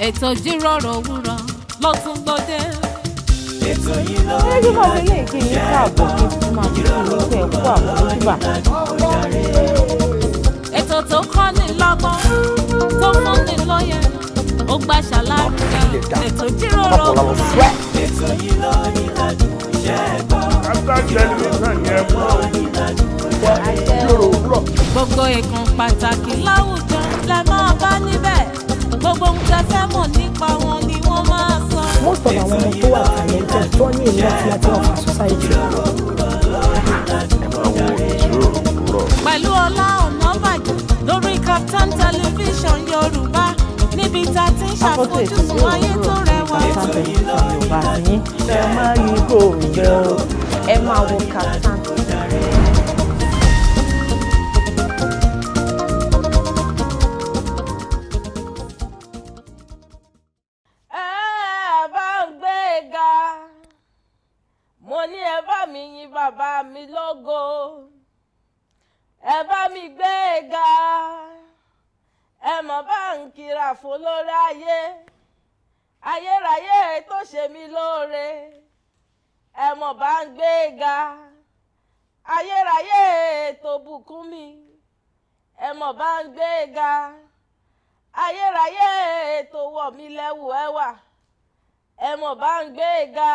ètò Ijiroro Owuro ló tún gbòde. ètò yìí ló ń bí wọ́n lè kí yín káàbọ̀ kí fún máa fi ìlú ẹ̀ kú àwọn ojúbà. ètò tó kọ́ ni lọ́gbọ́n tó fún ni lóye ó gbà ṣàlàyé ètò Ijiroro Owuro. ètò yìí ló ní ládùn ṣẹ́gbọ́n. gbogbo ìkan pàtàkì láwùjọ lẹ máa bá níbẹ̀ gbogbo ohun tẹ́ fẹ́ mọ̀ nípa wọn ni wọ́n máa sọ. most of àwọn ọmọ tó wà talented tó ní ìlú àti láti ọ̀fà society. pẹ̀lú Ola Onabajo lórí Startimes Television Yorùbá níbi tá a ti ń ṣàfojúsùn ayé tó rẹwà. Yorùbá yín ẹ máa rí gòrò ẹ máa wo Startimes. Bàbá mi lógo ẹ bá mi gbé e ga ẹ mọ̀ bá ń kira fún lórí ayérayé tó ṣe mí lóore ẹ mọ̀ bá ń gbé e ga ayérayé tó bùkún mi ẹ mọ̀ bá ń gbé e ga ayérayé tó wọ̀ mí lẹ́wù ẹwà ẹ mọ̀ bá ń gbé e ga.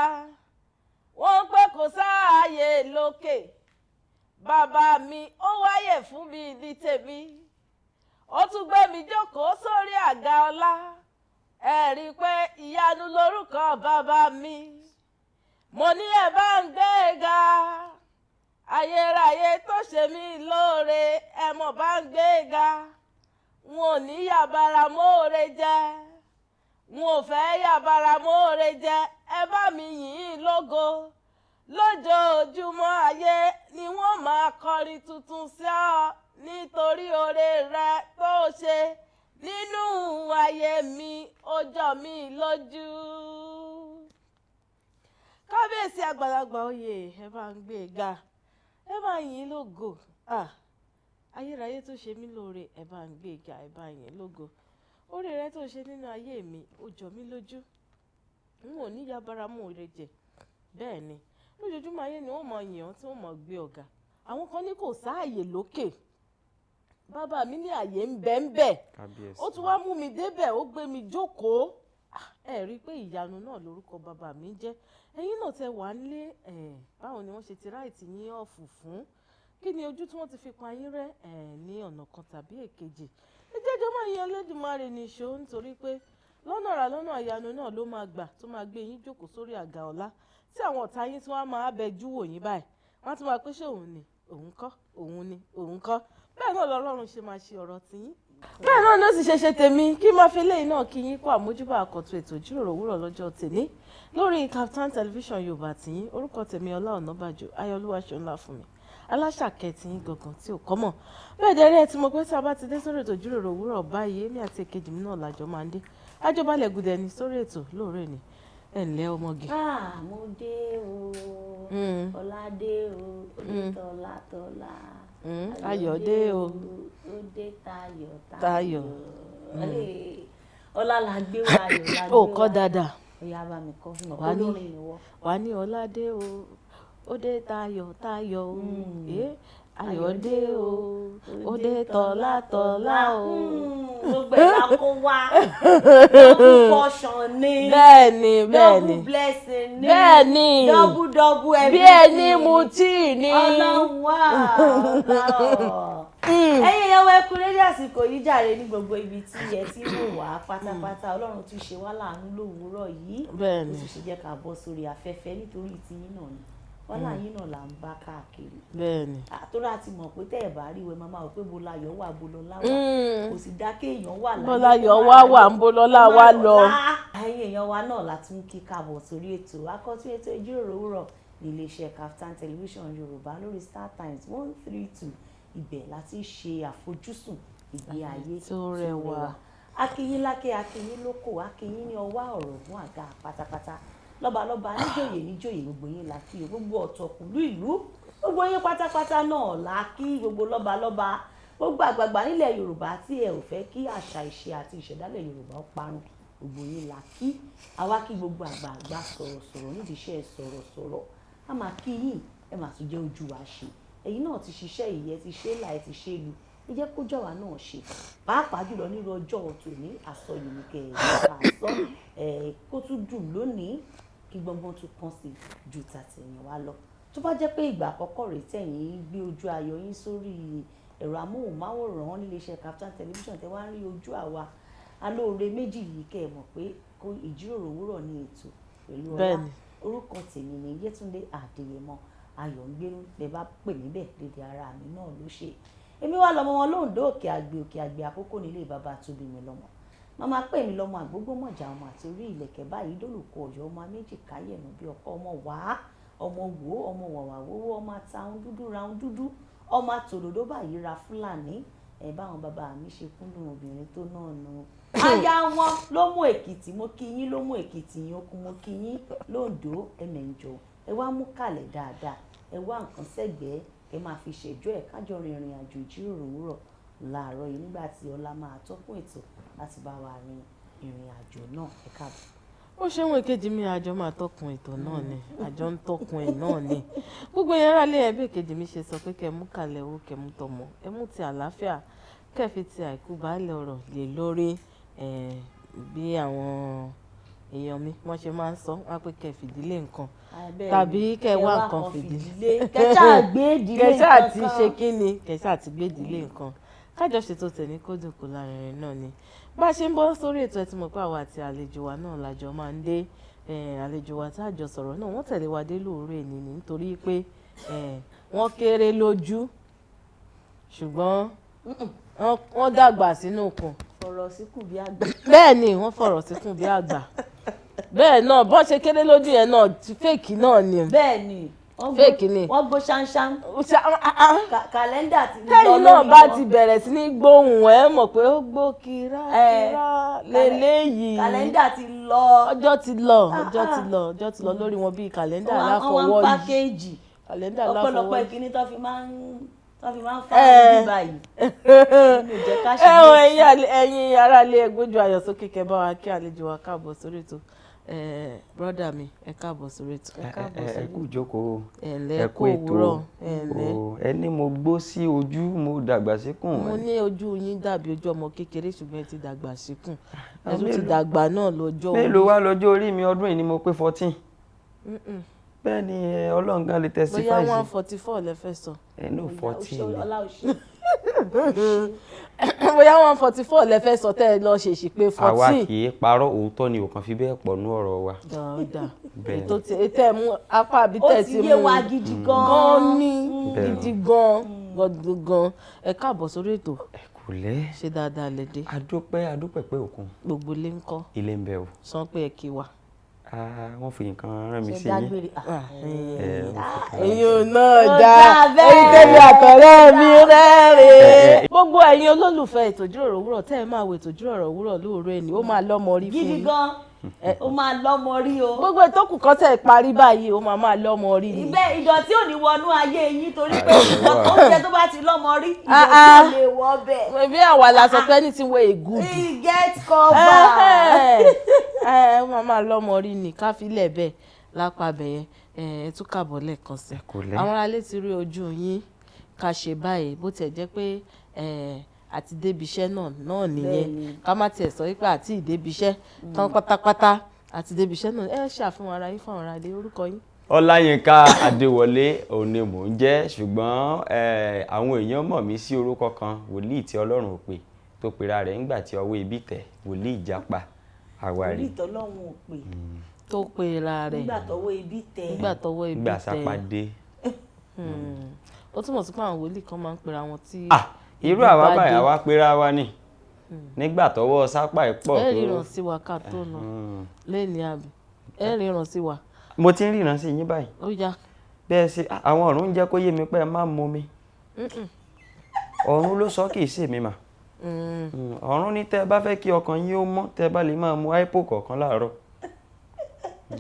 Wọ́n pé kò sáàyè lókè bàbá mi ó wáyè fún mi ní tèmi ó tún gbé mi jókòó sórí àga ọlá ẹ rí i pé ìyanu lórúkọ bàbá mi mo ní ẹ bá ń gbé e ga ayérayé tó ṣe mí lóore ẹ mọ̀ bá ń gbé e ga wọn ò ní yàbàrà mọ́ọ̀rẹ́ jẹ́ wọn ò fẹ́ yàbàrà mọ́ọ̀rẹ́ jẹ́ ẹ bá mi yìn ín lógo lójoojúmọ́ ayé ni wọ́n máa kọrin tuntun sí ọ nítorí oore rẹ tó ṣe nínú ayé mi ó jọ mí lójú. kábíyèsí àgbàlagbà oyè ẹ bá ń gbé e ga ẹ bá yìn ín lógo ayérayé tó ṣe mí lóore ẹ bá ń gbé e ga ẹ bá yìn ín lógo oore rẹ tó ṣe nínú ayé mi ó jọ mí lójú n ò ní yabara mú òre jẹ bẹ́ẹ̀ ni lójoojúmọ́ ayé ni wọ́n mọ yàn tí wọ́n mọ gbé ọ̀gá àwọn kan ní kò sáàyè lókè bàbá mi ní àyè ń bẹ ó tún wá mú mi débẹ̀ ó gbé mi jókòó ẹ rí i pé ìyanu náà lórúkọ bàbá mi jẹ́ ẹ̀yin náà tẹ wà nílé báwo ni wọ́n ṣe ti ráìtì yín ọ̀fù fún kí ni ojú tí wọ́n ti fi pa yín rẹ́ ní ọ̀nà kan tàbí èkejì ẹ jẹ́jọ́ máa yan Olódùmarè nìṣó nítorí pé lọ́nà àrà lọ́nà ìyanu náà ló máa gbà tó máa gbé yín jókòó sórí àga ọlá tí àwọn ọ̀tá yín tí wọ́n á máa bẹjú wò yín báyìí wọ́n á tún máa pé ṣé òun ni òun kọ́ òun ni òun kọ́ bẹ́ẹ̀ náà lọ́lọ́run ṣe máa ṣe ọ̀rọ̀ tiyín bẹ́ẹ̀ náà ló sì ṣe tèmi kí máa fi léyìn náà kí yín kó àmójúbà àkọ́tún ètò Ìjíròrò Òwúrọ̀ lọ́jọ́ tèmi lórí Startimes Television Yorùbá tiyín orúkọ tèmi Ola Onabajo ayọ̀lúwa ṣe ńlá fún mi aláṣàkẹ́ tiyín gangan tí ò kọ́mọ̀ bẹ́ẹ̀ dẹ́rẹ́ tí mo pẹ́ tí a bá ti dé sórí ètò Ìjíròrò Òwúrọ̀ báyìí èmi àti èkejì mi náà làjọ máa ń dé àjọbalẹ̀ gùdẹ̀ ní sórí ètò lóòrè ni ẹ ǹlẹ́ ọmọge. mo dé o ọlá dé o òde tọ́lá tọ́lá ayọ̀ dé o òde tayọ̀ tayọ̀ ọlá la gbé wa ayọ̀ la gbé wa. ó kọ́ dáadáa. ọ̀yá bá mi kọ́ fún ọ olórin ni wọ́n. wà á ní ọlá dé o òde tayọ̀ tayọ̀ o ayọ̀ dé o òde tọ́lá tọ́lá o. gbogbo ẹ̀ la kó wá double portion ni bẹ́ẹ̀ni double blessing ni bẹ́ẹ̀ni double everything bí ẹni mu tíì ni. ọlọ́run wà ẹ̀yin èèyàn wa ẹ kú rédíò àsìkò yìí jàre ní gbogbo ibi tí ẹ ti wò wá pátápátá ọlọ́run tún ṣe wá láàánú lówùúrọ̀ yìí bẹ́ẹ̀ni ó sì ṣe jẹ́ ká bọ́ sórí afẹ́fẹ́ nítorí tiyín náà ni wọ́lá yín náà là ń bá káàkiri. bẹ́ẹ̀ni. àtúrà ti mọ̀ pé tẹ́ ẹ̀ bá rí ìwé máa wò pé bọ́láyọ̀ wà bọ́lọ́lá wà kò sì dá kéèyàn wà láyé. bọ́láyọ̀ wà ń bọ́lọ́lá wà lọ. ẹ̀yin èèyàn wa náà la tún kí káàbọ̀ sórí ètò akọ́tún ètò Ìjíròrò Òwúrọ̀ ní iléeṣẹ́ Startimes Television Yorùbá lórí Startimes 132 ibẹ̀ láti ṣe àfojúsùn ìgbé ayé tó rẹwà. akínyín lákè akínyín lóko akínyín ní ọwá ọ̀rọ̀ fún àga pátápátá lọ́balọ́ba níjòyè níjòyè gbogbo yín la kí gbogbo ọ̀tọ̀kùlú ìlú gbogbo yín pátápátá náà la kí gbogbo lọ́balọ́ba gbogbo àgbààgbà nílẹ̀ Yorùbá tí ẹ ò fẹ́ kí àṣà ìṣe àti ìṣẹ̀dálẹ̀ Yorùbá ó parun gbogbo yín la kí àwa kí gbogbo àgbààgbà sọ̀rọ̀sọ̀rọ̀ nídìí iṣẹ́ sọ̀rọ̀sọ̀rọ̀ a máa kí yín ẹ máa tún jẹ́ ojú wa ṣe ẹ̀yin náà ti ṣiṣẹ́ yìí ẹ ti ṣe là ẹ ti ṣe lu ẹ jẹ́ kó jọ̀wá náà ṣe pàápàá jùlọ nírú ọjọ́ tòní àsọyìn ní kẹ́ ẹ̀ kó tún dùn lónìí kí gbọ́ngbọ́n tún kàn sí ju tàtẹ̀yìn wá lọ tó bá jẹ́ pé ìgbà àkọ́kọ́ rèé tẹ̀yìn gbé ojú ayọ̀ yín sórí ẹ̀rọ amóhùnmáwòrán níléeṣẹ́ Kaftan television tẹ́ wá ń rí ojú àwa alóore méjì yìí kẹ́ ẹ mọ̀ pé kó ìjíròrò òwúrọ̀ ní ètò pẹ̀lú ọlá orúkọ tèmi ni Yetunde Adeyemo ayọ̀ ń gbénú lẹ bá pè mí bẹ́ẹ̀ dédé ara mi náà ló ṣe èmi wá lọ́mọ wọn lóńdó òkè àgbè àkókò nílé bàbá tó bí mi lọ́mọ màmá pè mí lọ́mọ àgbógbòmọ̀jà ọmọ àti orí ìlẹ̀kẹ̀ báyìí dólùkọ Ọ̀yọ́ ọmọ méjì káyẹ̀nù bí ọkọ ọmọ wàá ọmọ wò ọmọ wàwà wówó ọmọ àtàwọn dúdú raun dúdú ọmọ àtòdòdó báyìí ra Fúlàní ẹ báwọn bàbá mi ṣe kúndùn obìnrin tó náà nù aya wọn ló mú Èkìtì mo kí yín ló mú Èkìtì yín okun mo kí yín lóńdó ẹmẹ̀njọ ẹ wá mú kàlẹ̀ dáadáa ẹ wá nǹkan sẹ́gbẹ̀ẹ́ ẹ máa fi ṣèjọ́ ẹ̀ kájọ rìnrìn àjò ìjíròrò òwúrọ̀ láàárọ̀ yìí nígbà tí Ọlá máa tọ́kùn ètò láti bá wa rin ìrìn àjò náà ẹ káàbọ̀. ó ṣeun èkejì mi àjọ máa tọkùn ètò náà ni àjọ ń tọkùn ẹ̀ náà ni gbogbo yẹn rà lé ẹbí èkejì mi ṣe sọ pé kẹ́ mú kalẹ̀ owó kẹ́ mú tọmọ ẹ mú ti àlàáfíà kẹ́ fi ti àìkú baálẹ̀ ọ̀rọ̀ lè lórí bí àwọn èèyàn mi wọ́n ṣe máa ń sọ wá pé kẹ́ fìdílé nǹkan tàbí kẹ́ wá nǹkan fìdílé kẹ́ṣà àti ṣe kí ni kẹ́ṣà àti gbédìlé nǹkan kájọ ṣètò tẹ̀ní kó dùn kó lárinrin náà ni bá a ṣe ń bọ́ sórí ètò ẹ ti mọ̀ pé àwa àti àlejò wa náà lájọ máa ń dé àlejò wa tá a jọ sọ̀rọ̀ náà wọ́n tẹ̀lé wa dé lóòrè ní nítorí pé wọ́n kéré lójú ṣùgbọ́n wọ́n dàgbà sínú okùn. fọ̀rọ̀ síkùn bí àgbà. bẹ́ẹ̀ ni wọ́n fọ̀rọ̀ síkùn bí àgbà bẹ́ẹ̀ náà bọ́n ṣe kéré lójú yẹn náà fèkì náà ni. bẹ́ẹ̀ ni fèkì ni. wọ́n gbó ṣánṣán. kàlẹ́ndà ti lọ lórí wọn. tẹ́yìn náà bá ti bẹ̀rẹ̀ sí ní gbóhùn ẹ̀ mọ̀ pé ó gbó kíra lélẹ́yìí. kàlẹ́ndà ti lọ. ọjọ́ ti lọ lórí wọn bíi kàlẹ́ndà aláfọwọ́ yìí. wọ́n pákéjì. kàlẹ́ndà aláfọwọ́ yìí. ọ̀pọ̀lọpọ̀ ìkíní tó fi máa ń fa ní báyìí. ẹ̀yin aráalé ẹgbójú ayọ̀ sókè kẹ́ bá wa kí àlejò wa káàbọ̀ sórí ètò brọ́dà mi ẹ káàbọ̀ sórí ètò. ẹ kú ìjókòó ẹ kú òwúrọ̀ ẹni mo gbó sí ojú mo dàgbà síkùn. mo ní ojú yín dàbí ojú ọmọ kékeré ṣùgbọ́n ẹ ti dàgbà síkùn ẹ tún ti dàgbà náà lọ́jọ́ orí. mélòó wá lọ́jọ́ orí mi ọdún yìí ni mo pé 14. bẹ́ẹ̀ ni Ọlọ́run gan lè testify sí. bóyá 144 lẹ fẹ́ sọ. no 14 bóyá 144 lẹ fẹ́ sọ tẹ́ ẹ lọ ṣèṣì pé 14. àwa kì í parọ́ òótọ́ ni òkan fi bẹ́ẹ̀ pọ̀ nú ọ̀rọ̀ wa. dáadáa ètò tẹ mú apá àbí tẹ ti mú ó ti yé wa gidi gan ní gidi gan ẹ káàbọ̀ sórí ètò. ẹ kò lẹ́. ṣe dáadáa lẹ dé. adúpẹ́ pé òkun. gbogbo ilé ń kọ́. ilé ń bẹ o. sọ pé ẹ kí wa. wọ́n fi nǹkan rán mi sí yín. ẹ̀yin náà dá ẹ̀yin tẹ́lẹ̀ àtọ̀rẹ́ mi rẹ́rìn. gbogbo ẹ̀yin olólùfẹ́ ètò ìjíròrò òwúrọ̀ tẹ́ ẹ máa wo ètò ìjíròrò òwúrọ̀ lóòrè ni ó máa lọ́mọ rí fún yín. gidi gan ó máa lọ́mọ rí o. gbogbo ìtókù kan tẹ́ ẹ parí báyìí ó máa lọ́mọ rí ni. ibẹ̀ ìdọ̀tí ò ní wọnú ayé yín torí pé oúnjẹ tó bá ti lọ́mọ rí ìdọ̀tí ò lè wọ bẹ̀. bí àwa la sọ pé ní ti wo ègùdù. he get cover. ẹ máa lọ́mọ rí ni ká fi lẹ̀ bẹ́ẹ̀ lápá bẹ̀yẹn ẹ tún kàbọ̀ lẹ́ẹ̀kan sí. àwọn aráalé ti rí ojú yín ká ṣe báyìí bó tiẹ̀ jẹ́ pé àti débi iṣẹ́ náà nìyẹn ká má tiẹ̀ sọ wípé àti ìdébi iṣẹ́ tán pátápátá àti débi iṣẹ́ náà ẹ ṣàfihàn ara yín fún àwọn aráalé orúkọ yín. Olayinka Adewole òun ni mò ń jẹ́ ṣùgbọ́n àwọn èèyàn mọ̀ mí sí orúkọ kan wòlíì tí Ọlọ́run ò pè tó pera rẹ̀ ńgbà tí ọwọ́ ibi tẹ̀ wòlíì ìjàpá àwárí. wòlíì tọ́lọ́run ò pè tó pera rẹ̀ nígbà tọwọ́ ibi tẹ̀. nígbà sápàdé. ó túmọ̀ sí pé àwọn wòlíì kan máa ń pera wọn tí. irú àwa báyìí àwa pera wa ni nígbà tọwọ́ sápà ẹ̀ pọ̀ tó. ẹ ríran sí wa ká tó nà lẹ́ni àbí ẹ ríran sí wa. mo ti ń ríran sí yín báyìí. ó yá. bẹ́ẹ̀ sí àwọn ọ̀run ń jẹ́ kó yé mi pé ẹ má mú mi. ọ̀run ló sọ kì í ṣe mi mà. ọ̀run ní tẹ́ ẹ bá fẹ́ kí ọkàn yín ó mọ́ tẹ́ ẹ bá lè máa mu aipo kọ̀ọ̀kan láàárọ̀.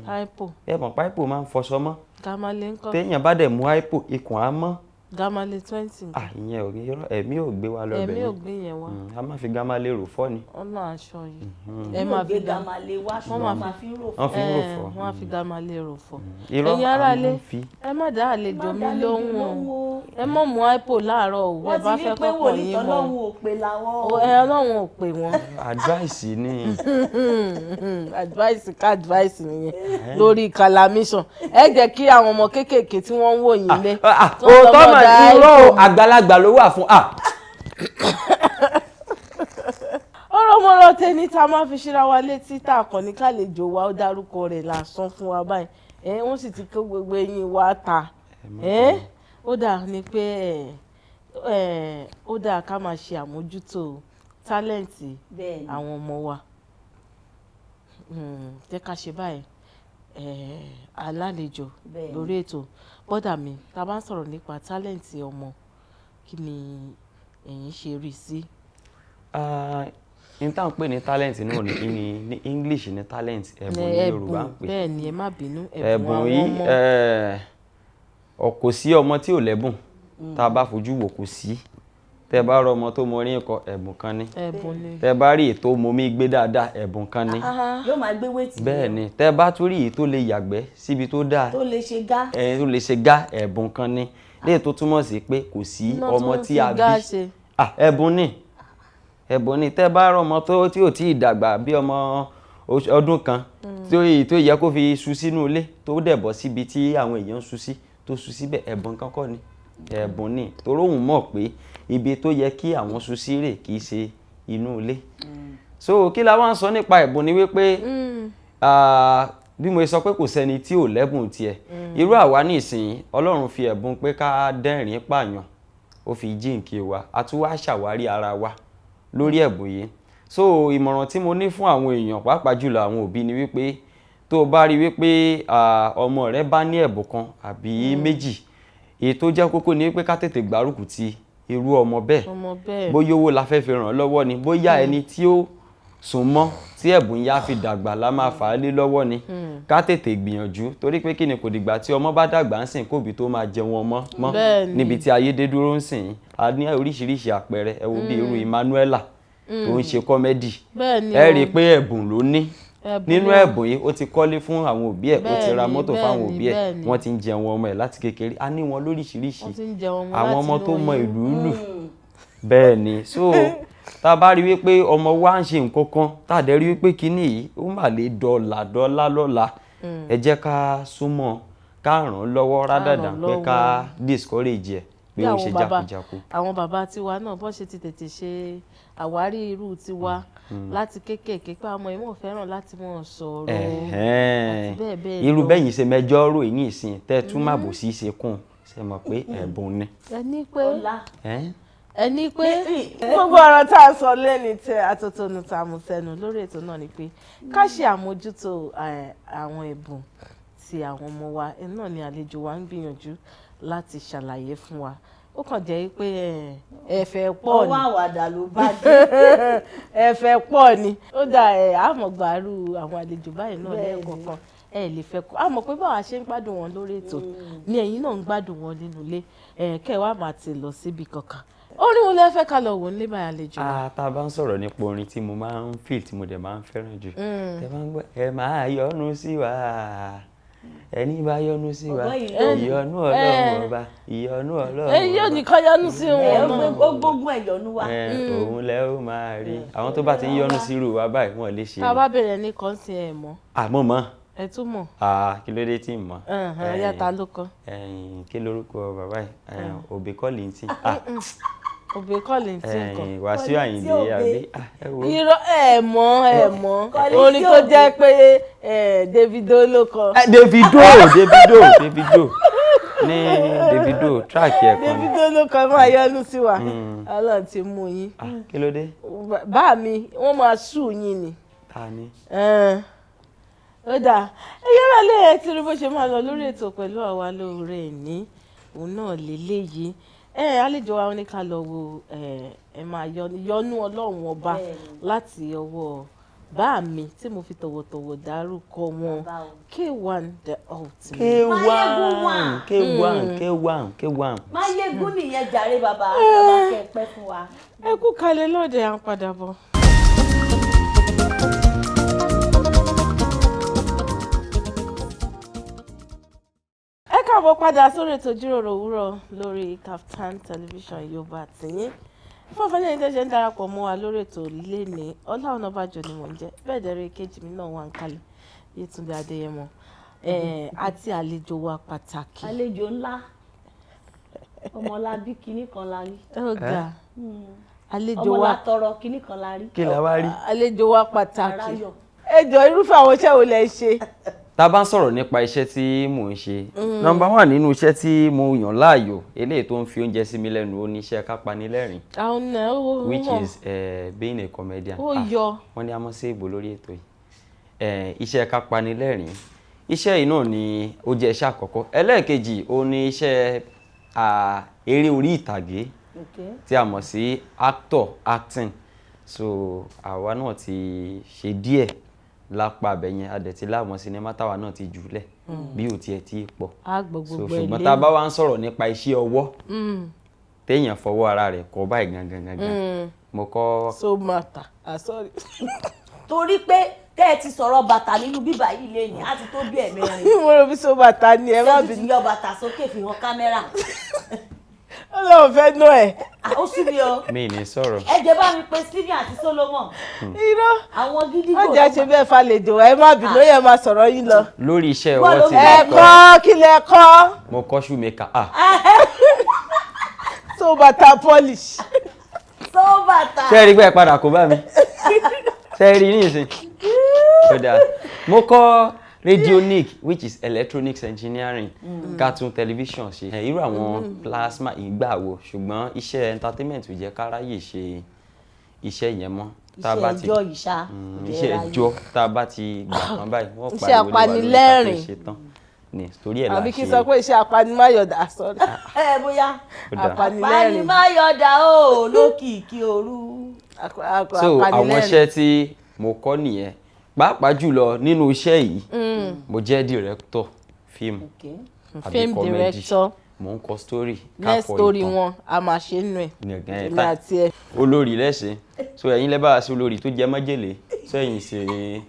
aipo. ẹ mọ̀ pé aipo máa ń fọṣọ mọ́. ká máa lè ń kọ́. téèyàn bá dẹ̀ mu aipo ikùn á mọ́ gamale 20. Ìyẹn ò ní ẹ̀mí ò gbé wa lọ́bẹ̀ ẹ̀mí ò gbé yẹn wá. A máa fi gamale rò fọ́ ni. Ọ̀nà aṣọ yìí. ẹ máa fi gamale wá ṣùgbọ́n máa fi rò fọ́. Wọ́n fi rò fọ́. Wọ́n á fi gamale rò fọ́. Irọ́ Ẹ̀yin aráalé, àwọn fi. ẹ má dá àlejò mi lóhùn o. Ẹ mọ̀ mú ipo láàárọ̀ o. Ẹ bá fẹ́ kọ́kọ́ yín mọ́. Ọlọ́run ò pè láwọn. Ọlọ́run ò pè wọ́n. Advice ni. Advice ká advice nìyẹn lórí calamation. Ẹ jẹ́ kí àwọn ọmọ kéékèèké tí wọ́n ń wò yín lé. Òótọ́ mà ní irọ́ àgbàlagbà ló wà fún. Ọ̀rọ̀mọ̀rọ̀ tẹni tá a máa fi ṣíra wa létí tá a kàn ní kálejò wa ó dárúkọ rẹ̀ lásán fún wa báyìí. Wọ́n sì ti kó gbogbo eyín wa ta. Ó dà ní pé ó dà ká máa ṣe àmójútó tálẹ́ǹtì àwọn ọmọ wa. Jẹ́ ká ṣe báyìí. Alálejò lórí ètò bọ́dà mi tá a bá ń sọ̀rọ̀ nípa tálẹ́ǹtì ọmọ kí ni ẹ̀yin ṣe rí sí? N tá ń pè ní talent náà ní English ní talent, ẹ̀bùn ní Yorùbá ń pè. Bẹ́ẹ̀ ni ẹ má bínú, ẹ̀bùn yìí kò sí ọmọ tí ò lẹ́bùn tá a bá fojú wò kò sí. Tẹ́ bá rọ ọmọ tó mọ orin kọ ẹ̀bùn kan ni. Tẹ́ bá rí ètò momi gbé dáadáa ẹ̀bùn kan ni. Yóò máa gbé wéètì. Bẹ́ẹ̀ ni tẹ́ bá tún rí èyí tó lè yàgbẹ́ síbi tó dáa. Tó lè ṣe gá. Tó lè ṣe gá ẹ̀bùn kan ni. Léè tó túmọ̀ sí pé kò sí ọmọ tí a bí. Ẹ̀bùn ni. Ẹ̀bùn ni tẹ́ bá rọ ọmọ tí ò tí ì dàgbà bí ọmọ ọdún kan tó yẹ kó fi ṣu sínú ilé tó dẹ̀ bọ́ síbi tí àwọn èèyàn ṣu sí tó ṣu síbẹ̀ ẹ̀bùn kankan ni. Ẹ̀bùn ni torí òun mọ̀ pé ibi tó yẹ kí àwọn ṣu sí rè kì í ṣe inú ilé. So kí la wá ń sọ nípa ẹ̀bùn ni wípé bí mo sọ pé kò sẹ́ni tí ò lẹ́bùn tiẹ̀. Irú àwa ní ìsìn Ọlọ́run fi ẹ̀bùn pé ká dẹ́rìn pààyàn ó fi jíǹkí wa a tún wá ṣàwárí ara wa lórí ẹ̀bùn yìí. So ìmọ̀ràn tí mo ní fún àwọn èèyàn pàápàá jùlọ àwọn òbí ni wípé tó o bá rí wípé ọmọ rẹ bá ní ẹ̀bùn kan àbí méjì èyí tó jẹ́ kókó ni wípé ká tètè gbárùkù ti irú ọmọ bẹ́ẹ̀. Bóyá owó la fẹ́ fi ràn lọ́wọ́ ni bóyá ẹni tí ó sún mọ́ tí ẹ̀bùn yá fi dàgbà la máa fà á lé lọ́wọ́ ni ká tètè gbìyànjú torí pé kí ni kò dìgbà tí ọmọ bá dàgbà ń sìn kóbi tó máa jẹun ọmọ mọ́ níbi tí ayé dé dúró ń sìn a ní oríṣiríṣi àpẹẹrẹ ẹ wo bí irú Emmanuela tó ń ṣe kọ́mẹ́dì ẹ rí i pé ẹ̀bùn ló ní nínú ẹ̀bùn yìí ó ti kọ́lé fún àwọn òbí ẹ̀ ó ti ra mọ́tò fáwọn òbí ẹ̀ wọ́n ti ń jẹun ọmọ ẹ̀ láti kékeré a ní wọn lóríṣiríṣi àwọn ọmọ tó mọ ìlú lù bẹ́ẹ̀ ni so tá a bá rí wípé ọmọ wa ń ṣe nǹkan kan tá a dẹ̀ rí wípé kíní yìí ó mà lè dọ́là lọ́la ẹ jẹ́ ká súnmọ́ ká ràn án lọ́wọ́ rádàdà pé ká discourage ẹ̀ pé ó ṣe jákujàku. Àwọn bàbá tiwa náà bọ́n ṣe ti tètè ṣe àwárí irú tiwa láti kéékèèké pé àwọn ìmọ̀ fẹ́ràn láti mọ̀ sọ̀rọ̀ àti bẹ́ẹ̀ bẹ́ẹ̀ lọ. irú bẹ́yìn ṣe mẹjọ́ rò yín ìsìn tẹ́ tún má bò sí ṣe kún ṣe mọ̀ pé ẹ̀bùn ni. ẹni pé gbogbo ọ̀rọ̀ tá a sọ lẹ́ni tẹ atótónu tá a mú sẹ́nu lórí ètò náà ni pé ká ṣe àmójútó àwọn ẹ̀bùn ti àwọn ọmọ wa náà ni àlejò wa ń gbìyànjú láti ṣàlàyé fún wa. Ó kàn jẹ́ pé ẹ̀fẹ̀ pọ̀ ni ọwọ́ àwàdà ló bá dé ẹ̀fẹ̀ pọ̀ ni ó dà àmọ̀gbàrú àwọn àlejò báyìí náà lẹ́ẹ̀kọ̀ọ̀kan lè fẹ́ kọ́ àmọ́ pé báwa ṣe ń gbádùn wọn lórí ètò ni ẹ̀yin náà ń gbádùn wọn nínú ilé kẹwàá máa ti lọ síbi kankan. Orin wo lẹ fẹ́ ká lọ wò nílé báyà àlejò? Tá a bá ń sọ̀rọ̀ nípa orin tí mo máa ń feel tí mo dẹ̀ máa ń fẹ́ràn jù ẹ máa ń gbọ́ ẹ máa yọ́nú sí wa ẹni bá yọ́nú sí wa ìyọ́nú Ọlọ́run ọba ìyọ́nú Ọlọ́run ọba yóò ní kọ́ yọ́nú sí wọn gbogbo ẹ̀yọ́nú wa òun lẹ ó máa rí àwọn tó bá ti ń yọ́nú sí irú wa báyìí wọn lè ṣe. Tá a bá bẹ̀rẹ̀ ní kan sí ẹ mọ́. Àmọ́ mọ́. Ẹ tún mọ̀. Kí ló dé tí ń mọ̀. Yàtà ló kọ́. Kí lorúkọ bàbá yìí òbí kọ́lì ń tì. Òbí kọ́lì ń tì nǹkan. Wàsíù Àyìndé àbí. Irọ́ ẹ mọ̀ orin tó jẹ́ pé Davido ló kọ. Davido ní Davido tíráàkì ẹ̀ kan. Davido ló kọ máa yọ́nú sí wa Ọlọ́run ti mú yín. Kí ló dé. Bá mi wọ́n máa ṣù yín ni. Ta ni. Ó dáa ẹyẹ rẹ lé ẹ tí rí bó ṣe máa lọ lórí ètò pẹ̀lú àwa lóore ní òun náà lélẹ́yìí àlejò wa ní ká lọ wo ẹ máa yọ́nú Ọlọ́run ọba láti ọwọ́ bá mi tí mo fi tọ̀wọ̀tọ̀wọ̀ dárúkọ wọn K1 the ultimate. K1. Máyégún nìyẹn jàre bàbá kẹ́ pẹ́ fún wa. Ẹ kú kalẹ̀ lóde à ń padà bọ̀. Ẹ káàbọ̀ padà sórí ètò Ijiroro Owuro lórí Kaftan television Yorùbá tìyín. Fún ọ̀fẹ́ ní ṣe ń darapọ̀ mọ́ wa lórí ètò lẹ́ni Ola Onabajo ni mò ń jẹ́. Bẹ́ẹ̀ dẹ̀rẹ̀ kejì mi náà wà ń kalẹ̀ Yetunde Adeyemo àti àlejò wa pàtàkì. Àlejò ńlá ọmọlábí kinní kan la rí. Ọ̀gá àlejò wa ọmọlátọrọ kinní kan la rí. Kí la wá rí? Àlejò wa pàtàkì. Ẹ jọ̀ọ́ irúfẹ́ àwọn iṣẹ́ wo lẹ ṣe? Tá bá ń sọ̀rọ̀ nípa iṣẹ́ tí mò ń ṣe, number 1 nínú iṣẹ́ tí mo yàn láàyò, eléyìí tó ń fi oúnjẹ sí mi lẹ́nu, ó ní iṣẹ́ kápanilẹ́rìn. Àwọn náà ó which is being a comedian. Ó yọ. Wọ́n ní a mọ̀ sí ìbò lórí ètò yìí. Iṣẹ́ kápanilẹ́rìn. Iṣẹ́ yìí náà ni ó jẹ́ iṣẹ́ àkọ́kọ́. Ẹlẹ́ẹ̀kejì ó ní iṣẹ́ eré orí ìtàgé tí a mọ̀ sí acting. So àwa náà ti ṣe díẹ̀ lápá abẹ̀yẹn adẹ̀tí láwọn sinimá táwa náà ti jùlẹ̀ bí ò tiẹ̀ tí pọ̀. So ṣùgbọ́n tá a bá wá ń sọ̀rọ̀ nípa iṣẹ́ ọwọ́ téèyàn fọwọ́ ara rẹ̀ kọ́ báyìí gangan mo kọ́. So matter sorry. Torí pé tẹ́ ẹ ti sọ̀rọ̀ bàtà nínú bíbà yìí lẹ́yìn á ti tó bí ẹ̀mẹ́rin. Mo rò bí so bàtà ni ẹ má bínú. Ṣé ti yọ bàtà sókè fi hàn kámẹ́rà? Ọlọ́run fẹ́ nú ẹ̀. Ó sì rí o. Mi ní sọ̀rọ̀. Ẹ jẹ́ bá mi pe Stephen àti Solomon. Irọ́. Àwọn gidi kò. Ọjà ṣe bẹ́ẹ̀ falẹ̀jò ẹ má bínú yẹn máa sọ̀rọ̀ yín lọ. Lórí iṣẹ́ ọwọ́ tí mo kọ́ kí lẹ kọ́. Mo kọ́ shoemaker. So bàtà polish. So bàtà. Ṣé rí pé ẹ padà kó bá mi? Ṣé rí ní ìsìn? Mo kọ́ radionic which is electronics engineering, cartoon television ṣe irú àwọn plasma ìgbàwo, ṣùgbọ́n iṣẹ́ entertainment ò jẹ́ káráyè ṣe iṣẹ́ yẹn mọ́. Iṣẹ́ ẹjọ́ ìṣá. Iṣẹ́ ẹjọ́ tá a bá ti gbà kan báyìí wọ́n iṣẹ́ apanilẹ́rìn ní torí ẹ̀ la ṣe. àbí kí n sọ pé iṣẹ́ apanimáyọ̀dà sọ́dọ̀. Bóyá apanilẹ́rìn. Apanimáyọ̀dà o lókìkí òru. So àwọn iṣẹ́ tí mo kọ́ nìyẹn. Pàápàá jùlọ nínú iṣẹ́ yìí mo jẹ́ director fíìmù àbí comedy. Mo ń kọ story. Next story wọn a máa ṣe nínú ẹ̀. Èmi àti ẹ. Olórí lẹ́sìn. So ẹ̀yin lẹ́ bá wa sí olórí tó jẹ́ májèlé. So ẹ̀yin ṣe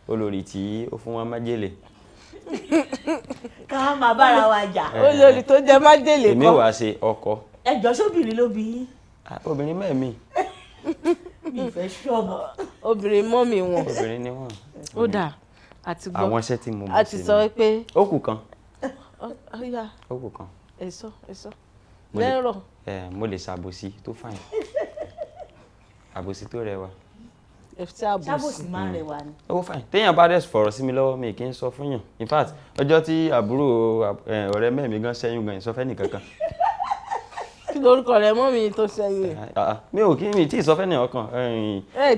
olórí tí ó fún wa májèlé. Ká máa bára wa jà. Olórí tó jẹ́ májèlé kọ́. Èmi wá ṣe ọkọ. Ẹjọ́ sóbìnrin ló bí yín. Obìnrin mẹ́ẹ̀mí. Mi ìfẹ́ ṣọ́ọ̀bù. Obìnrin mọ́mì wọn. Obìnrin ni wọ́n. Ó dà àti gbọ́. Àwọn iṣẹ́ tí mo mọ̀ sí. A ti sọ pé. Ó kù kan. Ó kù kan. Èso. Lẹ́rọ̀. Mo lè ṣàbòsí tó fàìn. Àbòsí tó rẹwà. Ṣàbòsí máa ń rẹwà ni. Ó fàìn. Téèyàn bá dẹ̀ fọ̀rọ̀ sí mi lọ́wọ́ mi kì í sọ fún yàn. In fact, ọjọ́ tí àbúrò ọ̀rẹ́ mẹ́mi gan ṣẹ́yún gan ìsọfẹ́ nìkankan. Kí lorúkọ rẹ mọ́ mi tó ṣẹ́yìn? Mi ò kí mi tí ìsọfẹ́ ní ọkàn.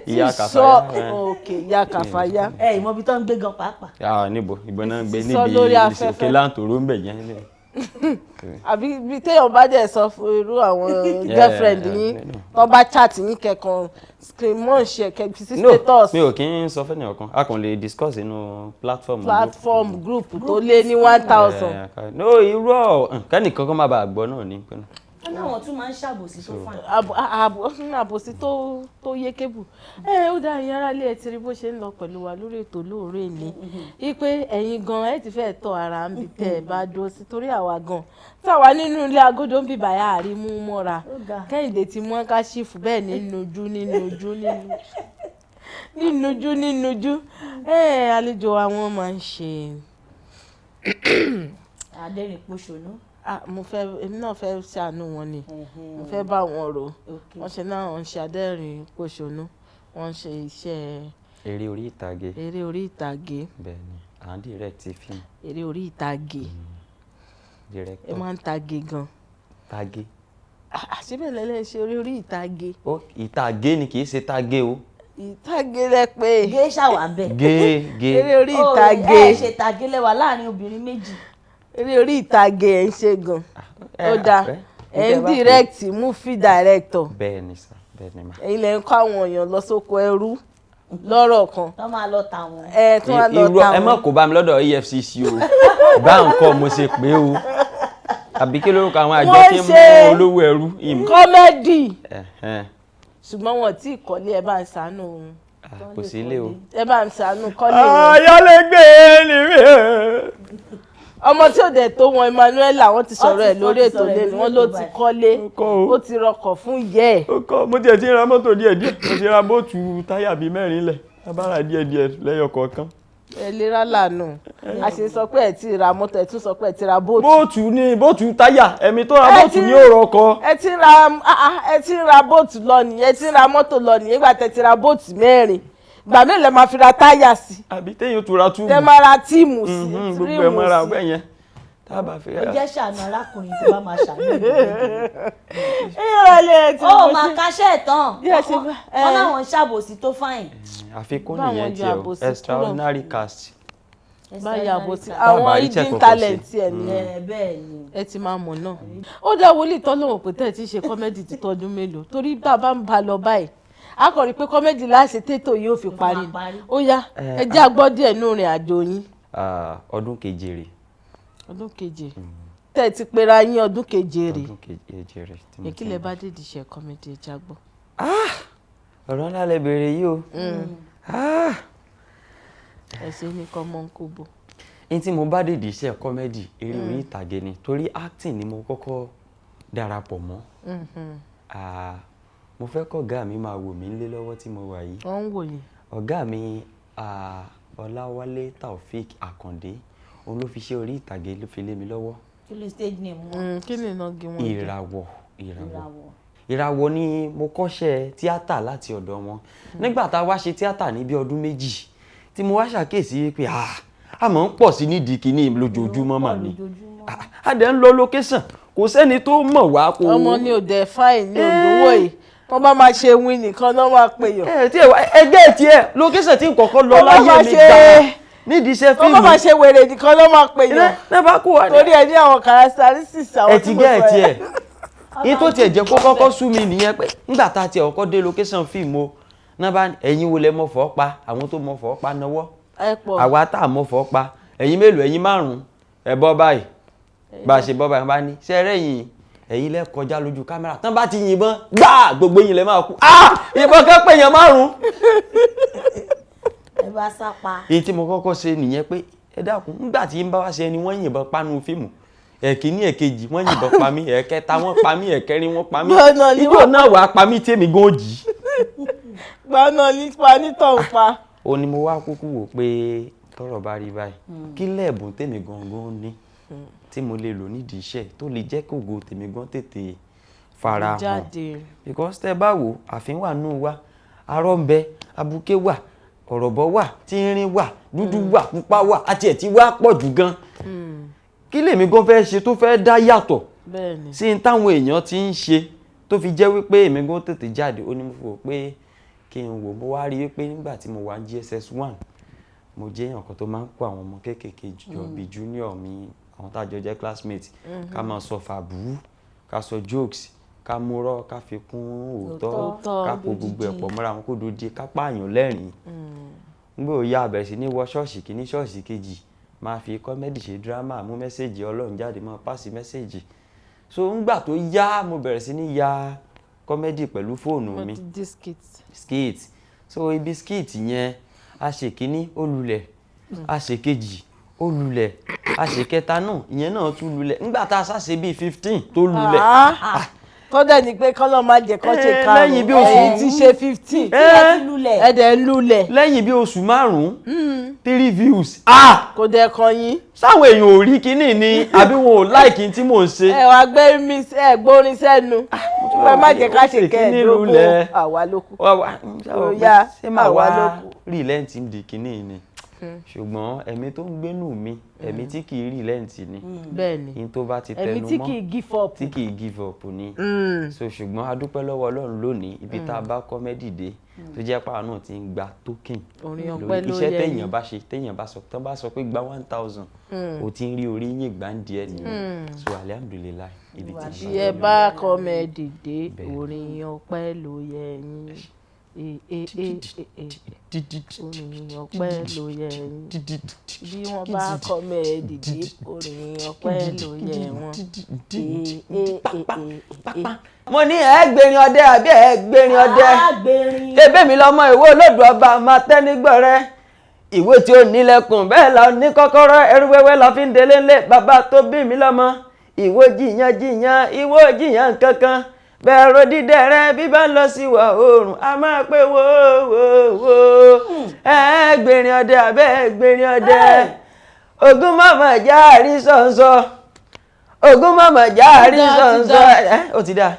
Ìyá Kàfáyá. Okay, Ìyá Kàfáyá. Ìmọ̀ ibi tó ń gbé gan pàápàá. Níbo ìbọn náà ń gbé níbi òkè láǹtòrò ń bẹ̀ yẹn. Àbí bí téèyàn bá dẹ̀ sọ fún irú àwọn girlfriend yín tó bá chat yín kẹ̀kan screen mọ́ ṣe kẹ̀kí sí status. Mi ò kí ń sọ fẹ́ ní ọkàn. A kàn lè discuss inú platform group tó lé ní 1000. No, irọ́ kẹ́nìkan kan má bàa gbọ́ náà ní pinnu. Àwọn tún máa ń ṣàbòsí tó fà. Àbòsí tó yé kébù. Ó dá ìyẹn ara lé ẹ ti rí bó ṣe ń lọ pẹ̀lú wa lórí ètò lóòrè ní. Wípé ẹ̀yin gan ẹ ti fẹ́ tọ́ ara ń bi tẹ́ ẹ bá dúró sí torí àwa gan. Táwa nínú ilé agodo ń bì báyà àrí mú mọ́ra. Kẹ́hìndé ti mú káṣífù bẹ́ẹ̀ nínújú. Àlejò àwọn máa ń ṣe. Aderinposonu. Èmi náà fẹ́ ṣàánú wọn ni. Mo fẹ́ bá wọn rò. Wọ́n ṣe náà wọ́n ṣe Aderinposonu. Wọ́n ṣe iṣẹ́ eré orí ìtàgé. Bẹ́ẹ̀ni, à ń direct fíìmù. Eré orí ìtàgé. Director. Ẹ máa ń tagé gan. Tagé. Àṣìbẹ̀ lẹ́lẹ́ ṣe orí ìtàgé. Ìtàgé ni kì í ṣe tagé o. Ìtàgé lẹ pé. Gé ṣàwà bẹ́ẹ̀. Gé. Eré orí ìtàgé. Ẹ ṣe tàgé lẹ́wà láàrin obìnrin méjì. Eré orí ìtàgé ẹ̀ ń ṣe gan. Ó dáa. Ẹ̀ ń direct movie director. Bẹ́ẹ̀ni sà, bẹ́ẹ̀ni ma. Ẹ̀yin lẹ ń kọ́ àwọn èèyàn lọ sóko ẹrú. lọ́rọ̀ kan. Tó máa lọ tà wọ́n. Tó máa lọ tà wọ́n. Ẹ má kó bá mi lọ́dọ̀ EFCC o. Bá nǹkan mo ṣe pé o. Àbí kí lórúkọ àwọn àjọ tí ń mú olówó ẹrú. Kọ́mẹ́dì. Ṣùgbọ́n wọn tí ìkọ́lé ẹ bá ń ṣàánú òun. Kò sí ilé o. Ẹ bá ń ṣàánú kọ́lé wọn. Ayálégbé ni mí. Ọmọ tí ò dẹ̀ tó wọn Emmanuela wọ́n ti sọ̀rọ̀ ẹ̀ lórí ètò lẹ́nu wọn ló ti kọ́lé ó ti rọkọ̀ fún ìyẹ́ ẹ̀. Mo tiẹ̀ ti ra mọ́tò díẹ̀díẹ̀ mo ti ra bóòtù táyà bíi 4 lẹ̀ abára díẹ̀díẹ̀ lẹ́yọ kọ̀ọ̀kan. Ẹ lè rà lànà a ṣe sọ pé ẹ ti ra mọ́tò ẹ tún sọ pé ẹ ti ra bóòtù. Bóòtù táyà ẹ̀mí tó ra bóòtù ní òrò ọkọ. ẹ ti ra bóòtù lọ nìyẹn ẹ ti ra mọ́tò lọ nìyẹn ìgbà tẹ ti ra bóòtù 4 gbà mí lẹ máa fi ra táyà sí. Àbí téèyàn tó ra túùbù. tẹ máa ra tíìmù sí. Gbogbo ẹ̀ mọ́ra ọgbẹ́ yẹn tábà fi. Ó jẹ́ ṣàánú arákùnrin tó bá máa ṣàánú ìrọ̀lẹ́ tí ó máa kaṣẹ́ tán wọ́n láwọn ṣàbòsí tó fáyìn. Àfikún nìyẹn tiẹ̀ o extraordinary cast. báyà àbòsí àwọn hidden talent ẹ̀ nìyẹn bẹ́ẹ̀ ni ẹ ti máa mọ̀ náà. ó dá wòlíì tọ́lọ́wọ̀n pé tẹ́ ẹ ti ṣe kọ́mẹ́dì ti tọ́dún mélòó torí bàbá ń ba lọ báyìí a kò rí pé kọ́mẹ́dì láṣẹ tètò yóò fi parí ó yá ẹ jẹ́ àgbọ́ díẹ̀ nínú ìrìn àjò yín. Ọdún keje rè. Ọdún keje tẹ́ ẹ ti pera yín ọdún keje rè. Ọdún keje rè. Ìkílẹ̀ bá dé ìdíṣẹ́ kọ́mẹ́dì ẹ jágbọ́. Ọ̀rọ̀ ńlá lẹ bèrè yìí o. Ẹ ṣe ní kọ́mọ́ ń kóbó. Ní tí mo bá dé ìdíṣẹ́ kọ́mẹ́dì eré orí ìtàgé ni torí acting ni mo kọ́kọ́ darapọ̀ mọ́. Mo fẹ́ kọ́ ọ̀gá mi máa wò mí lé lọ́wọ́ tí mo wà yìí. Wọ́n ń wò yín. Ọ̀gá mi Ọláwálé Taofik Àkàndé òun ló fi ṣe orí ìtàgé ló fi lé mi lọ́wọ́. kí ló stage name wọn. Kí ni iná gé wọn. Ìràwọ̀ ni mo kọ́ṣẹ́ tíátà láti ọ̀dọ̀ wọn. Nígbà tá a wá ṣe tíátà ní bí ọdún 2 tí mo wá ṣàkíyèsí pé a máa ń pọ̀ sí nídìí kìíní lójoojúmọ́ mà ní. A dẹ̀ ń lọ location kò sẹ́ni tó mọ̀ wá kó. Ọmọ ni ò dẹ̀ fáìn ní òdòwò yìí wọ́n bá máa ṣe win nìkan náà máa pè yàn. Ẹgbẹ́ tiẹ̀ location tí nǹkan kan lọ láyé mi gbà nídìí iṣẹ́ fíìmù. wọ́n máa ṣe wèrè nìkan náà máa pè yàn. Nẹ́bà kó wà ní. Torí ẹ ní àwọn characteristics àwọn tí mo sọ ẹ̀ tiẹ̀ yín tó tiẹ̀ jẹ́ kó kọ́kọ́ sú mi nìyẹn pé nígbà tá a tiẹ̀ ọkọ́ dé location fíìmù o náà bá ẹ̀yin wo lẹ mọ̀ fọ́ pa àwọn tó mọ̀ fọ́ pa náwọ́ àwa tá a mọ̀ fọ́ pa ẹ̀yin mélòó ẹ̀yin 5 ẹ bọ́ báyìí bá a ṣe bọ́ báyìí bá ní ṣe rẹ́yìn ẹ̀yin lẹ kọjá lójú kámẹ́rà tán bá ti yìnbọn gbáà gbogbo yín lẹ máa kú ìbọn kan pè yàn 5. ẹ bá sápa. èyí tí mo kọ́kọ́ ṣe nìyẹn pé ẹ dákun nígbà tí ń bá wá ṣe ẹni wọ́n yìnbọn pánú fíìmù ẹ̀kíní ẹ̀kejì wọ́n yìnbọn pa mí ẹ̀kẹta wọ́n pa mí ẹ̀kẹrin wọ́n pa mí ìjọ náà wàá pa mí tèmi gan jì. gbaná nípa nítọ̀ ń pa. ó ní mo wá kúkú wò pé tọ́rọ̀ bá rí báyìí kí lẹ́ẹ̀bùn tèmi gangan ní tí mo lè lò nídìí iṣẹ́ tó lè jẹ́ kógo tèmi gan tètè fara hàn because tẹ́ bá wò àfin wà nù wá arọ́ ń bẹ abuké wà ọ̀rọ̀bọ̀ wà tínrín wà dúdú wà pupa wà àti ẹ̀ tí wá pọ̀ jù gan kí lèmi gan fẹ́ ṣe tó fẹ́ dá yàtọ̀ sí ní táwọn èèyàn ti ń ṣe tó fi jẹ́ wípé èmi gan tètè jáde ó ní mo fò pé kí n wò mo wá rí wípé nígbà tí mo wà ní GSS 1 mo jẹ́ èèyàn kan tó máa ń kó àwọn ọmọ kéékèèké jọ bíi junior mi àwọn tá a jọ jẹ́ classmate ká máa sọ fàbú ká sọ jokes ká múrọ́ ká fi kún òótọ́ ká kó gbogbo ẹ̀pọ̀ mọ́ra wọn kó dojé ká pààyàn lẹ́rìn-ín nígbà ó yá bẹ̀rẹ̀ sí ní wọ ṣọ́ọ̀ṣì kìíní ṣọ́ọ̀ṣì kejì máa fi kọ́mẹ́dì ṣe dírámà mú mẹ́sẹ̀jì ọlọ́run jáde máa pàṣẹ mẹ́sẹ̀jì so ńgbà tó yá mo bẹ̀rẹ̀ sí ní ya kọ́mẹ́dì pẹ̀lú fóònù mi skit so ibi skit yẹn a ṣe kìíní ó lulẹ̀ a ṣe kejì ó lulẹ̀ a ṣe kẹta náà ìyẹn náà tún lulẹ̀ ńgbà tá a ṣàṣe bíi 15 tó lulẹ̀. kọ́dẹ̀ ni pé kọ́lọ́ máa jẹ kọ́ ṣe karùn-ún ẹ̀yìn ti ṣe 15 ẹ̀dẹ̀ lulẹ̀. lẹ́yìn bí oṣù 5 3 views. kò dẹ̀ kan yín. sáwọn èèyàn ò rí kinní ni àbí wọn ò láìkí tí mò ń ṣe. ẹ wá gbé mi ẹ gbórin sẹ́nu ẹ má jẹ́ ká ṣe kẹ́ẹ̀dógún àwa ló kù. ṣé màá wá rí lẹ́ǹtì ń di kinní ni ṣùgbọ́n ẹ̀mí tó ń gbénú mi ẹ̀mí tí kì í rí lẹ́ǹtì ni bẹ́ẹ̀ni ní tó bá ti tẹnu mọ́ ẹ̀mí tí kì í give up ni so ṣùgbọ́n a dúpẹ́ lọ́wọ́ Ọlọ́run lónìí ibi tá a bá kọ́mẹ́dì dé tó jẹ́ pàrọ̀ náà ti ń gba token lórí iṣẹ́ téèyàn bá ṣe téèyàn bá sọ pé gba 1000 o ti ń rí orí yín gbà ń díẹ̀ nìyẹn so alihamudulilayi ibi tí ẹ bá kọ́mẹ́dì dé orin ọpẹ́ ló yẹ yín orin ọpẹ́ ló yẹ yín bí wọ́n bá kọ́ mẹ́ẹ̀ẹ́dìdì orin ọpẹ́ ló yẹ wọ́n. mo ní ẹgbẹ̀rin ọdẹ àbí ẹgbẹ̀rin ọdẹ ebe mi lọmọ ìwé olódù ọba máa tẹ́ nígbọ̀rẹ́ ìwé tí ó nílẹ̀kùn bẹ́ẹ̀ la ní kọ́kọ́rọ́ ẹrú wẹ́wẹ́ la fi ń délé ńlẹ̀ bàbá tó bí mi lọ́mọ ìwé jiyàn ìwé jiyàn kankan bẹ́ẹ̀ ro dídẹ rẹ bí bá ń lọ sí ìwọ̀ oòrùn a máa pé wo ẹgbẹ̀rin ọdẹ àbẹ́ ẹgbẹ̀rin ọdẹ ogún mọ̀mọ́ já àrísọ̀nsọ ogún mọ̀mọ́ já àrísọ̀nsọ ó ti dá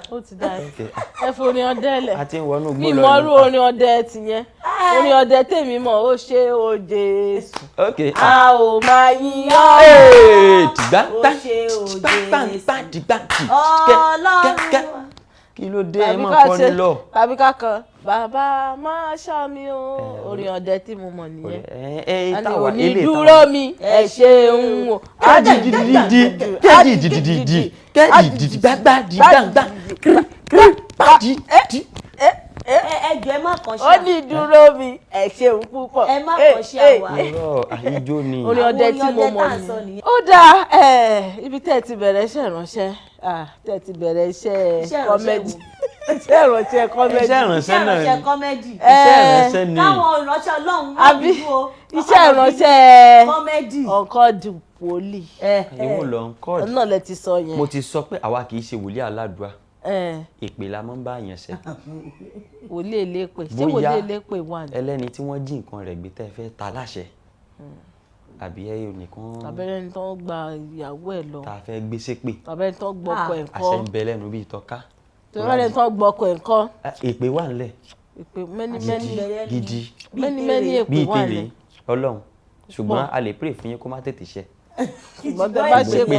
ẹ forin ọdẹ lẹ a ti ń wọnú gbó lọ ìmọ̀rú orin ọdẹ tìyẹn orin ọdẹ tèmi mọ̀ ó ṣe ó Jésù a ò máa yíyọ́ ó ṣe ó Jésù Ọlọ́run kí ló dé ẹ mọ̀ kọ́ ní lọ. tàbí kákan bàbá máa ṣọ́ mi o orin ọdẹ tí mo mọ̀ nìyẹn. àní onídúró mi ẹ ṣeun o. kẹ́jìdìdìdì gbàgbàdìgbàgbà ẹjọ ẹ má kàn ṣe ó ní dúró mi ẹ ṣeun púpọ̀. ẹ má kàn ṣe àwa àyíjó ni orin ọdẹ tí mo mọ̀ nìyẹn. ó dáa ibi tẹ́ ẹ ti bẹ̀rẹ̀ iṣẹ́ ìránṣẹ́ tẹ́ ẹ ti bẹ̀rẹ̀ iṣẹ́ kọ́mẹ́dì iṣẹ́ ìránṣẹ́ kọ́mẹ́dì iṣẹ́ ìránṣẹ́ náà iṣẹ́ kọ́mẹ́dì iṣẹ́ ìránṣẹ́ ni káwọn ìránṣẹ́ Ọlọ́run má àbí dúró iṣẹ́ ìránṣẹ́ kọ́mẹ́dì ọ̀kọ́dù poli ìwọ lọ ń kọ́ náà lẹ ti sọ yẹn. mo ti sọ pé àwa kì í ṣe wòlíì aládùá èpè la máa ń bá yẹn ṣe. wòlíì elépè ṣé wòlíì elépè wà ní. ẹlẹ́ni tí wọ́n jí nǹkan rẹ̀ gbé tẹ́ fẹ́ ta láṣẹ àbí ẹyọ nìkan. tàbẹ́rẹ́ ni tó ń gba ìyàwó ẹ̀ lọ. tá a fẹ́ gbé ṣépè. tàbẹ́rẹ́ ni tó ń gbọ́kọ ẹ̀ kọ́. àṣẹ ń bẹ lẹ́nu bíi tọ́ka. tàbẹ́rẹ́ ni tó ń gbọ́kọ ẹ̀ kọ́. èpè wà ńlẹ̀. èpè mẹ́ni gidi mẹ́ni èpè bíi wà tèlé ní. Ọlọ́run ṣùgbọ́n a lè pray fún yín kó má tètè ṣẹ. ṣùgbọ́n tẹ bá ṣe pé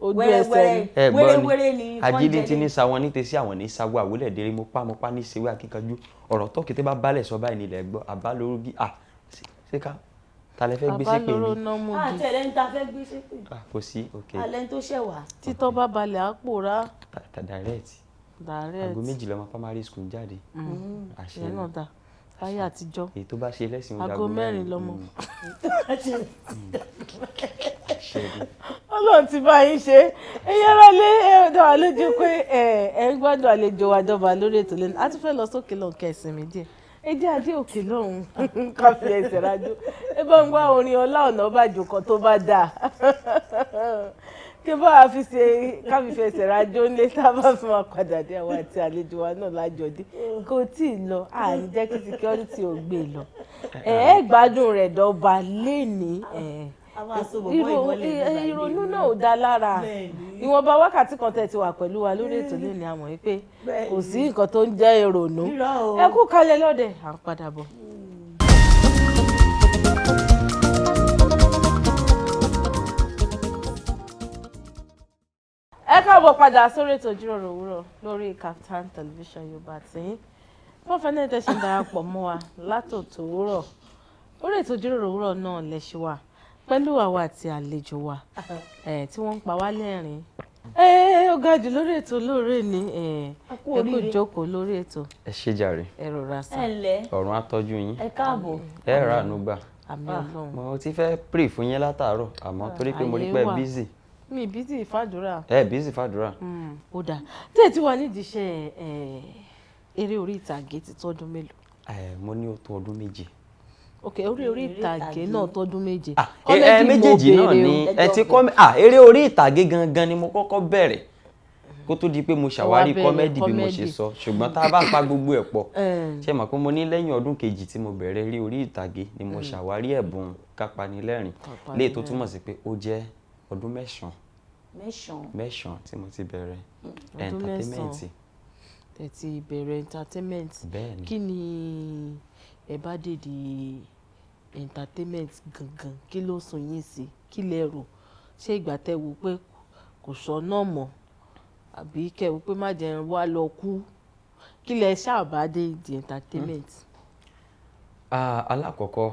ojú ẹsẹ̀ ni. ẹ gbọ́ ni ajílẹ̀ ti ní sa wọn ní tẹ̀sí àwọn ní sago àwòlẹ̀ dèrè mo pa ní ìṣèwé akíkanjú ọ̀rọ̀ tó kété bá balẹ̀ sọ báyìí nílẹ̀ gbọ́ àbá lórí ṣé ká ta lẹ fẹ́ gbé ṣépè ni. àbá lóró náà mú àti ẹ̀rẹ́ ní ta fẹ́ gbé ṣépè. kò sí ok. alẹ́ tó ṣẹ̀ wá. títọ́ bá balẹ̀ á pòórá. direct. aago 2 lọmọ primary school jáde. àṣẹ náà dá láyé àtijọ́ èyí tó bá ṣe lẹ́sìn oúnjẹ aago 4 lọmọ. àṣẹ ni. Ọlọ́run ti bá yín ṣe ẹ̀yin ará lé ẹ̀dọ̀ wa lójú pé ẹ̀ ń gbádùn àlejò wa dọ́ba lórí ètò lẹ́nu a tún fẹ́ lọ sókè lọ́hùn kẹsìn mi díẹ̀ ẹ jẹ́ adé òkè lọ́hùn ká fi ẹsẹ̀ rájò ẹ bá ń gbọ́ orin Ọlá Onabajo kan tó bá dáa kí bá a fi ṣe ká fi fẹsẹ̀ rájò ńlẹ̀ tá a bá fi máa padà dé àwọn àti àlejò wa náà lájọdé kò tí ì lọ àní jẹ́ kí security ò gbé lọ gbádùn rẹ̀ dọ́ba lénìí ìrònú náà ò dá lára ìwọ̀nba wákàtí kan tẹ̀ ti wà pẹ̀lú wa lórí ètò lẹ́nu àmọ́ wípé kò sí nǹkan tó ń jẹ́ ìrònú ẹ kú kalẹ̀ lọ́dẹ̀ à ń padà bọ̀. ẹ káàbọ̀ padà sórí ètò ìjíròrò òwúrọ̀ lórí Kaftan television Yorùbá tí wọ́n fẹ́ ní ẹ̀tẹ́sẹ̀ darapọ̀ mọ́ wa látòtò òwúrọ̀ lórí ètò ìjíròrò òwúrọ̀ náà lẹ́ṣẹ̀ wà pẹ̀lú àwa àti àlejò wa tí wọ́n ń pa wá lẹ́rìn. Ó ga jù lórí ètò lóore ni ẹ kú jókòó lórí ètò. ẹ ṣé jàre. ẹ rọra sá. ẹ ǹlẹ́. ọ̀run á tọ́jú yín. ẹ káàbọ̀. ẹ rà àánú gbà. àmín Ọlọ́run. mo ti fẹ́ pray fún yín látàárọ̀ àmọ́ torí pé mo rí pé busy. mi busy fàdúrà. busy fàdúrà. ó dáa tí ẹ ti wà nídìí iṣẹ́ eré orí ìtàgé ti tọ́dún mélòó. mo ní ó tó ọdún méje. ok orí ìtàgé náà tọ́dún méje. méjèèjì náà ni ẹ ti kọ́ eré orí ìtàgé gangan ni mo kọ́kọ́ bẹ̀rẹ̀ kó tó di pé mo ṣàwárí kọ́mẹ́dì bí mo ṣe sọ ṣùgbọ́n tá a bá pa gbogbo ẹ̀ pọ̀ ṣe mọ̀ pé mo ní lẹ́yìn ọdún kejì tí mo bẹ̀rẹ̀ eré orí ìtàgé ni mo ṣàwárí ẹ̀bùn kápanilẹ́rìn léè tó túmọ̀ sí pé ó jẹ́ ọdún mẹ́sàn-án tí mo ti bẹ̀rẹ̀ entertainment. ẹ ti bẹ̀rẹ̀ entertainment kí ni ẹ bá dèdè entertainment gangan kí ló sún yín sí kí lẹ rò ṣé ìgbà tẹ́ wò pé kò sọ náà mọ́ àbí kẹ́ wò pé má jẹ́ wá lọ kú kí lẹ ṣàbádé di entertainment. alákọ̀ọ́kọ́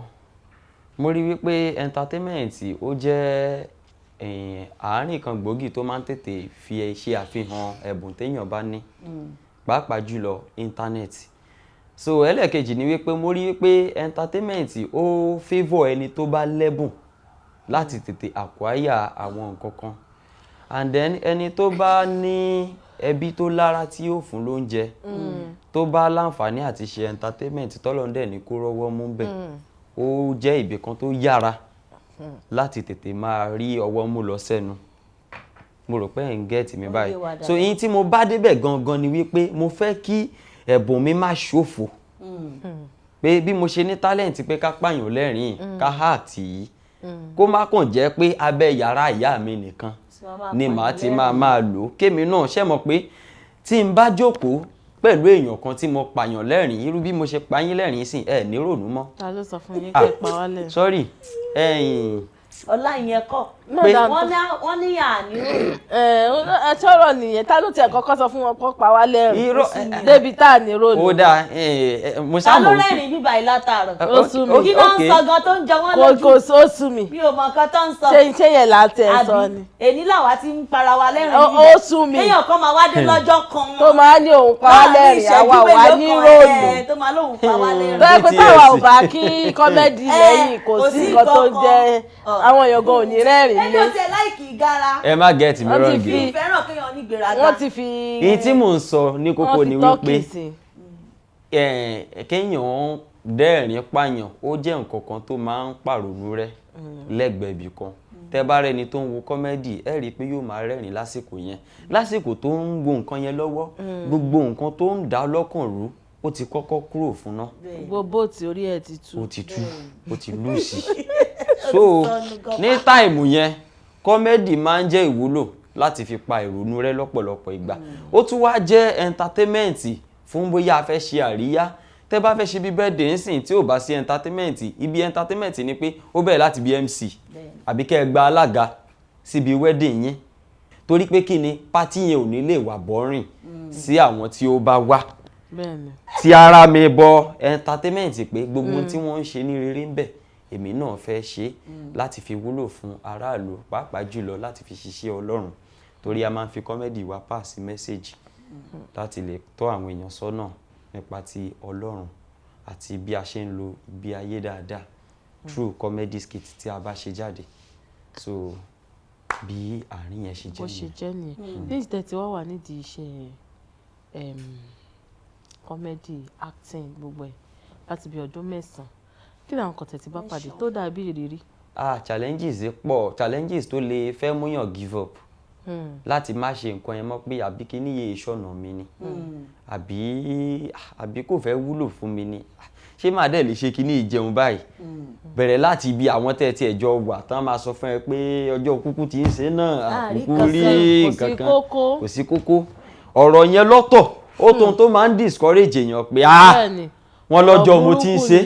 mo rí wípé entertainment ó jẹ́ àárín kan gbòógì tó máa ń tètè fi ṣe àfihàn ẹ̀bùn téèyàn bá ní pàápàá jùlọ íńtánẹ́ẹ̀tì so ẹlẹ́ẹ̀kejì ni wípé mo rí wípé entertainment ó favour ẹni tó bá lẹ́bùn láti tètè acquire àwọn nǹkan kan and then ẹni tó bá ní ẹbí tó lára tí ó fún lóúnjẹ tó bá láǹfààní àti ṣe entertainment tọ́lọ́ndẹ̀ ní kó rọ́wọ́ mú bẹ̀ ó jẹ́ ibì kan tó yára láti tètè máa rí ọwọ́ mú lọ sẹ́nu mo rò pé ẹ̀ ń gẹ́ẹ̀tì mi báyìí so èyí tí mo bá débẹ̀ gangan ni wípé mo fẹ́ kí ẹ̀bùn mi má ṣòfò pé bí mo ṣe ní talent pé ká pààyàn lẹ́rìn-ín ká act yìí kó má kàn jẹ́ pé abẹ́ yàrá ìyá mi nìkan ni màá ti máa lò kémi náà ṣe mọ̀ pé tí n bá jókòó pẹ̀lú èèyàn kan tí mo pààyàn lẹ́rìn irú bí mo ṣe pààyàn lẹ́rìn sí ẹ̀ ní rònú mọ́. ta ló sọ fún yín kẹ́ pa wá lẹ́rìn. sorry ọlá ìyẹn kọ́ wọ́n ní àníwò. sọ̀rọ̀ nìyẹn ta ló tiẹ̀ kọ́kọ́ sọ fún wọn kó pa wá lẹ́rìn débi tá à ní rònú. ó dáa mo ta ṣáà ló mọ̀ rẹ́rìn bíbá yìí látàárọ̀. ó sú mi. kí ló ń sọ gan tó ń jẹ wọ́n lójú. kò ó sú mi. bí o mọ nǹkan tó ń sọ. ṣé yẹn là ń tẹ̀ sọ ni. èní làwa ti ń para wa lẹ́rìn ó sú mi. kéèyàn kan máa wá dé lọ́jọ́ kan. tó máa ní òun pa wá lẹ́rìn àwa wà ní rònú. tó máa lóun pa wá lẹ́rìn. bẹ́ẹ̀ pé táwa ò bá kí kọ́mẹ́dì lẹ́yìn kò sí nǹkan tó jẹ́ àwọn èèyàn gan ò ní rẹ́rìn ẹni ó ti láìkì ìgara. ẹ má gẹ́ẹ̀tì mi rọ́ọ̀gì mi fẹ́ràn kéèyàn ní gbéraga. wọ́n ti fi. èyí tí mò ń sọ ní kókó ni wípé kéèyàn dẹ́rìn pààyàn ó jẹ́ nǹkan kan tó máa ń pàrònú rẹ lẹ́gbẹ̀ẹ́ ibì kan tẹ́ bá rẹni tó ń wo kọ́mẹ́dì ẹ rí i pé yóò máa rẹ́rìn lásìkò yẹn lásìkò tó ń wo nǹkan yẹn lọ́wọ́ gbogbo nǹkan tó ń dá lọ́kàn rú ó ti kọ́kọ́ kúrò fún náà. gbogbo tí orí ẹ̀ ti tú. ó ti tú ó ti lùsì so ní táìmù yẹn kọ́mẹ́dì máa ń jẹ́ ìwúlò láti fi pa ìrònú rẹ lọ́pọ̀lọpọ̀ ìgbà ó tún wá jẹ́ ẹntatẹ́mẹ́ǹtì fún bóyá a fẹ́ ṣe àríyá tẹ́ bá fẹ́ ṣe bí birthday ńsìn tí ò bá sí ẹntatẹ́mẹ́ǹtì ibi ẹntatẹ́mẹ́ǹtì ni pé ó bẹ̀rẹ̀ láti bí MC àbí kẹ́ ẹ gba alága síbi wedding yín torí pé kí ni pátí yẹn ò ní lè wà bọ́rìn sí àwọn tí ó bá wá tí ara mi bọ ẹntatẹ́mẹ́ǹtì pé gbogbo tí wọ́n ń ṣe ní rere ń bẹ̀ èmi náà fẹ́ ṣe láti fi wúlò fún aráàlú pàápàá jùlọ láti fi ṣiṣẹ́ Ọlọ́run torí a máa ń fi kọ́mẹ́dì wa pass message láti lè tọ́ àwọn èèyàn sọ́nà nípa ti Ọlọ́run àti bí a ṣe ń lo ìgbé ayé dáadáa through comedy skit tí a bá ṣe jáde so bí àárín yẹn ṣe jẹ́ nìyẹn. bó ṣe jẹ́ nìyẹn ní ìtẹ̀ tí wọ́n wà nídìí iṣẹ́ comedy acting gbogbo ẹ̀ láti bí ọdún 9 kí ni àwọn kan tẹ̀ tí bá pàdé tó dàbí ìrírí. Challenges pọ̀ challenges tó lè fẹ́ múyàn give up láti má ṣe nǹkan yẹn mọ́ pé àbí kí níye ìṣọ̀nà mi ni àbí kò fẹ́ wúlò fún mi ni ṣé máa dẹ̀ lè ṣe kí ní ìjẹun báyìí bẹ̀rẹ̀ láti ibi àwọn tẹ́ ti ẹ̀jọ́ wà tán máa sọ fún ẹ pé ọjọ́ kúkú ti ń ṣe náà àkúkú rí nǹkan kan kò sí kókó ọ̀rọ̀ yẹn lọ́tọ̀ ó tó máa ń discourage èèyàn pé wọ́n lọ́jọ́ mo ti ń ṣe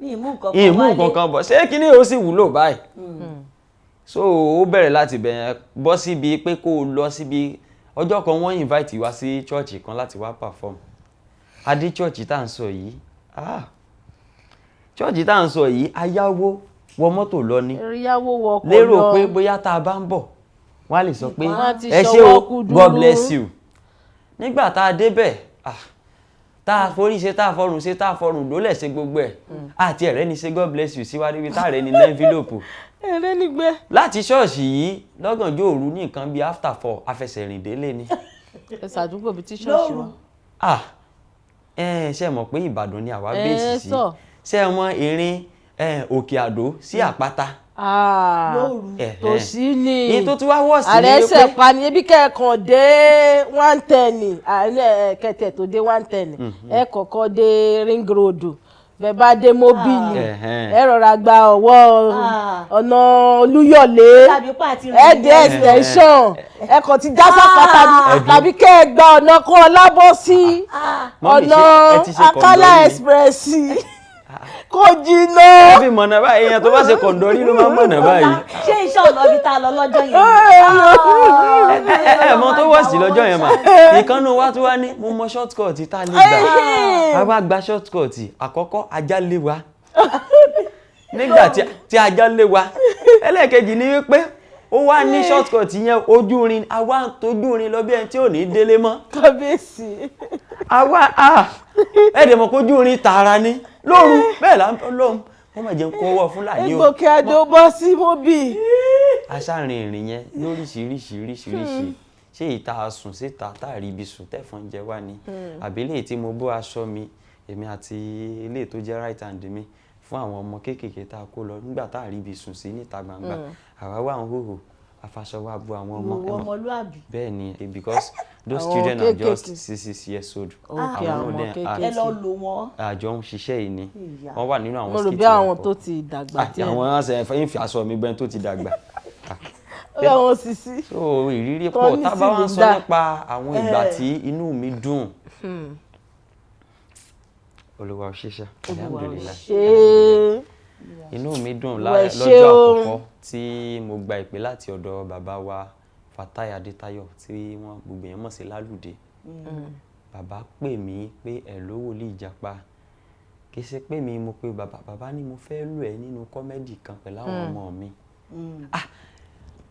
ìmú nǹkan kan bọ̀ ṣé kí ni ó sì wúlò báyìí so ó bẹ̀rẹ̀ láti bẹ̀yẹn bọ́ síbi pé kó o lọ síbi ọjọ́ kan wọ́n invite wá sí church kan láti wá perform adé church tá à ń sọ yìí church tá à ń sọ yìí ayáwó wọ mọ́tò lọ ni lérò pé bóyá tá a bá ń bọ̀ wọ́n á lè sọ pé ẹ ṣé o God bless you nígbà tá a débẹ̀ tá a forí ṣe tá a fọrùn ṣe tá a fọrùn lólẹ̀ ṣe gbogbo ẹ̀ àti ẹ̀rẹ́ ni ṣe God bless you síwájú ibi tá a rẹ̀ ní envelope ẹ̀rẹ́ ní gbé. láti ṣọ́ọ̀ṣì yìí lọ́gànjọ́ òru ní nǹkan bíi after 4 afẹsẹ̀rìndélé ni. ẹ ṣàdúgbò bíi tí ṣọ́ọ̀ṣì wa. ṣe mọ̀ pé Ìbàdàn ni àwa bẹ́ẹ̀sì sí ṣe mọ ìrìn Òkè Àdó sí Àpáta. tòsí ni èyí tó tún wá wọ̀ sí ni ààrẹ ṣe pa ni ebi kẹ́ẹ̀kan dé 110 ààrẹ kẹtẹ tó dé 110 ẹ kọ́kọ́ dé ring road bẹ́ẹ̀ bá dé mobili ẹ rọra gba ọwọ́ ọ̀nà Olúyọ̀lé ẹ dé extension ẹ kàn ti já sápátá ni tàbí kẹ́ ẹ gba ọ̀nà kó Ọlábọ́sí ọ̀nà Akálà express kò jìnnà. fi mọ̀nà báyìí èèyàn tó bá ṣe kọ̀ǹdọ́rí ló máa ń mọ̀nà báyìí. ṣé iṣẹ́ ọ̀nà ibi tá a lọ lọ́jọ́ yẹn. mọ tó wọ̀ sí lọ́jọ́ yẹn mà ìkànnì wa tó wá ní mo mọ short cut tá a lè gbà a bá gba short cut àkọ́kọ́ ajá lé wa nígbà tí ajá lé wa ẹlẹ́ẹ̀kejì ni wípé ó wá ní short cut yẹn ojú rin àwa tójú rin lọ bí ẹni tí ò ní délé mọ́. kábíyèsí. àwa ẹ̀dẹ̀ mọ̀ kójú orin tààrà ni lóru bẹ́ẹ̀ là ń tọ́ lóhun wọ́n máa jẹun kó ọwọ́ Fúlàní o. Egbòkè àdó bọ́ sí mọ́bì. aṣáàrin ìrìn yẹn lóríṣiríṣi ṣé ìta sùn síta táàrí ibi sùn tẹ̀fọn jẹ wá ni àbí lè tí mo bó aṣọ mi èmi àti ilé tó jẹ́ right hand mi fún àwọn ọmọ kéékèèké tá a kó lọ nígbà táàrí ibi sùn sí níta gbangba àwa wà ń hòhò afaṣọ wa bu àwọn ọmọ ọmọlúàbí. bẹ́ẹ̀ ni because those children are just 6 years old. Okay, àwọn kéékèèké. ẹ lọ lò wọ́n. àjọ ń ṣiṣẹ́ yìí ni wọ́n wà nínú àwọn mo rò bí àwọn tó ti dàgbà díẹ̀. àwọn aṣẹ ẹ̀fọ́ yín fi aṣọ mi gbẹ́ni tó ti dàgbà. ó yà wọ́n sisi. so ìrírí pọ̀ tá a bá wá ń sọ nípa àwọn ìgbà tí inú mi dùn. Olúwa ò ṣiṣẹ́ alhamdulillah. Inú mi dùn lọ́jọ́ àkọ́kọ́ tí mo gba ìpè láti ọ̀dọ̀ bàbá wa Fatai Adétayọ̀ tí wọ́n gbogbo yẹn mọ̀ sí Lálùdé. Bàbá pè mí pé ẹ̀ ló wòlíì Ìjàpá kì í ṣe pé mi mo pé bàbá ni mo fẹ́ lò ẹ́ nínú kọ́mẹ́dì kan pẹ̀lú àwọn ọmọ mi.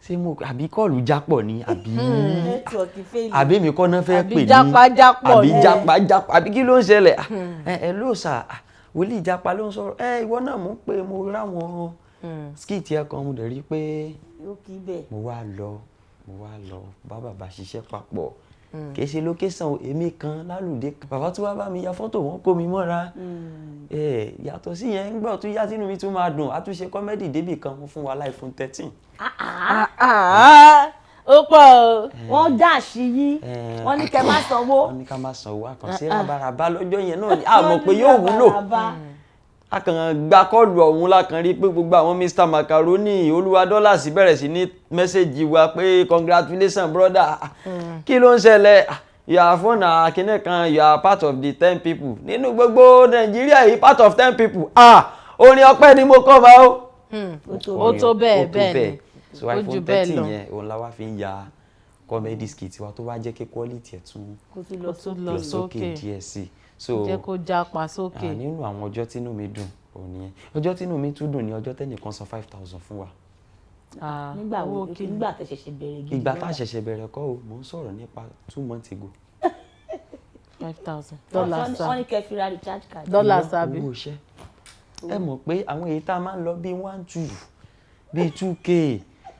Ṣé mo àbí kọ́ọ̀lù jápọ̀ ni àbí mi kọ́ náà fẹ́ pè ní àbí jápọ̀ àbí kí ló ń ṣẹlẹ̀ ẹ ló sà wòlíì Ìjàpá ló ń sọ̀rọ̀ ìwọ náà mọ̀ pé mo ráwọn skit ẹ̀ kan mo dẹ̀ rí pé mo wá lọ bá bàbá ṣiṣẹ́ papọ̀ kì í ṣe location èmi kan Lálùdé bàbá tí wàá bá mi ya fọ́tò wọn kó mi mọ́ra yàtọ̀ sí yẹn ńgbà tó yá sínú mi tún máa dùn àtúnṣe kọ́mẹ́dì débì kan fún wa iPhone 13. ó pọ̀ o. wọ́n dà sí yí wọ́n ní kẹ́ má sanwó. wọ́n ní ká má sanwó àkànṣe rabaraba lọ́jọ́ yẹn náà ni a mọ̀ pé yóò wúlò a kàn gba kọ́ọ̀lù ọ̀hún lákan rí pé gbogbo àwọn Mr Macaroni Olúwadọ́là sí bẹ̀rẹ̀ sí ní mẹ́sẹ̀gì wa pé congratulations brother kí ló ń ṣẹlẹ̀ you are phone akínẹ́ kan you are part of the 10 people nínú gbogbo Nàìjíríà yìí part of 10 people orin ọpẹ́ ni mo kọ́ bá ó. ó tó bẹ́ẹ̀ ni so iPhone 13 yẹn òun la wá fi ń ya comedy skit wa tó wá jẹ́ kí quality ẹ̀ tún lọ sókè díẹ̀ sí so jẹ́ kó jápa sókè. nínú àwọn ọjọ́ tínú mi dùn òun nìyẹn ọjọ́ tínú mi tún dùn ní ọjọ́ tẹ́nìkan san 5,000 fún wa. nígbà tẹ́ ṣẹ̀ṣẹ̀ bẹ̀rẹ̀ gidi. ìgbà tá a ṣẹ̀ṣẹ̀ bẹ̀rẹ̀ kọ́ o mò ń sọ̀rọ̀ nípa 2 months ago. $5,000 wọ́n ní kẹ́ fi ra recharge card. dollars àbí. owó iṣẹ́ ẹ mọ̀ pé àwọn èyí tá a máa ń lọ bíi 1-2 bíi 2K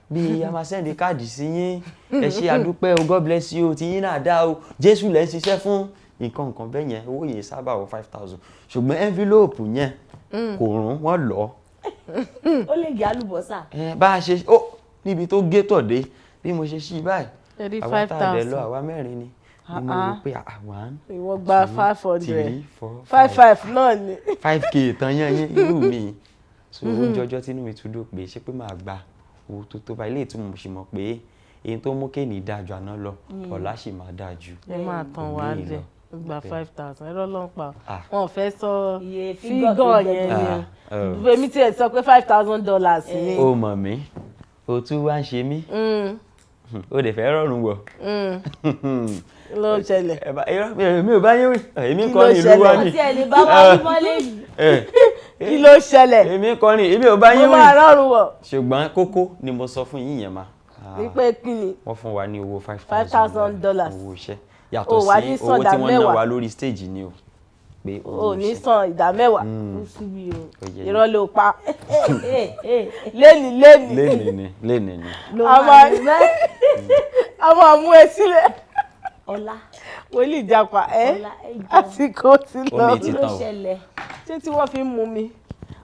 bí a máa sẹ́ndì káàdì sí yín ẹ ṣé àdúpẹ́ o God bless you ti yín náà dá o Jésù lẹ́ ń ṣiṣẹ́ fún nǹkan bẹ́ẹ̀ yẹn owó yẹn sábà wọ 5,000 ṣùgbọ́n envelope yẹn kò rún wọ́n lọ. ó lè gé àlùbọ́sà. bá a ṣe níbi tó gé tọ̀dé bí mo ṣe ṣí báyìí àwọn tá a dẹ̀ lọ àwa mẹ́rin ni mo rò pé àwọn ìwọ gba 500 3, 4, 5 náà ni 5K tán yẹn irú mi so oúnjẹ ọjọ́ tínú mi tún dùn pé ṣé pé máa gba owó tó bá ilé ìtumọ̀ sì mọ̀ pé èyí tó mú kéènì dájú àná lọ ọ̀la sì máa dájú. ẹ máa tàn wá lẹ gba 5,000 ẹ̀rọ ló ń pa wọn ò fẹ́ sọ fígọ̀ yẹn ni èmi tiẹ̀ sọ pé $5,000 ni. ó mọ̀ mí o tún wá ń ṣe mí o dẹ̀ fẹ́ rọrùn wọ̀. ló ń ṣẹlẹ̀. èmi ò bá yín wí èmi kọrin ìlú wa ni. ọtí ẹ̀ lè bá wa ní mọ́lẹ̀ yìí. kí ló ṣẹlẹ̀. èmi kọrin èmi ò bá yín wí. mo máa rọrùn wọ̀. ṣùgbọ́n kókó ni mo sọ fún yín yẹn ma. wípé kí ni. wọ́n fún wa ní owó $5,000 owó iṣẹ́ yàtọ̀ sí owó tí wọ́n ná wa lórí stage ni o. pé o ní san ìdá mẹ́wàá. ó síbi o irọ́ ló pa. léni ni. a máa mú ẹ sílẹ̀. Ọlá. wòlíì Ìjàpá àsìkò ti lọ. omi ti tán o. ṣé tí wọ́n fi ń mu mi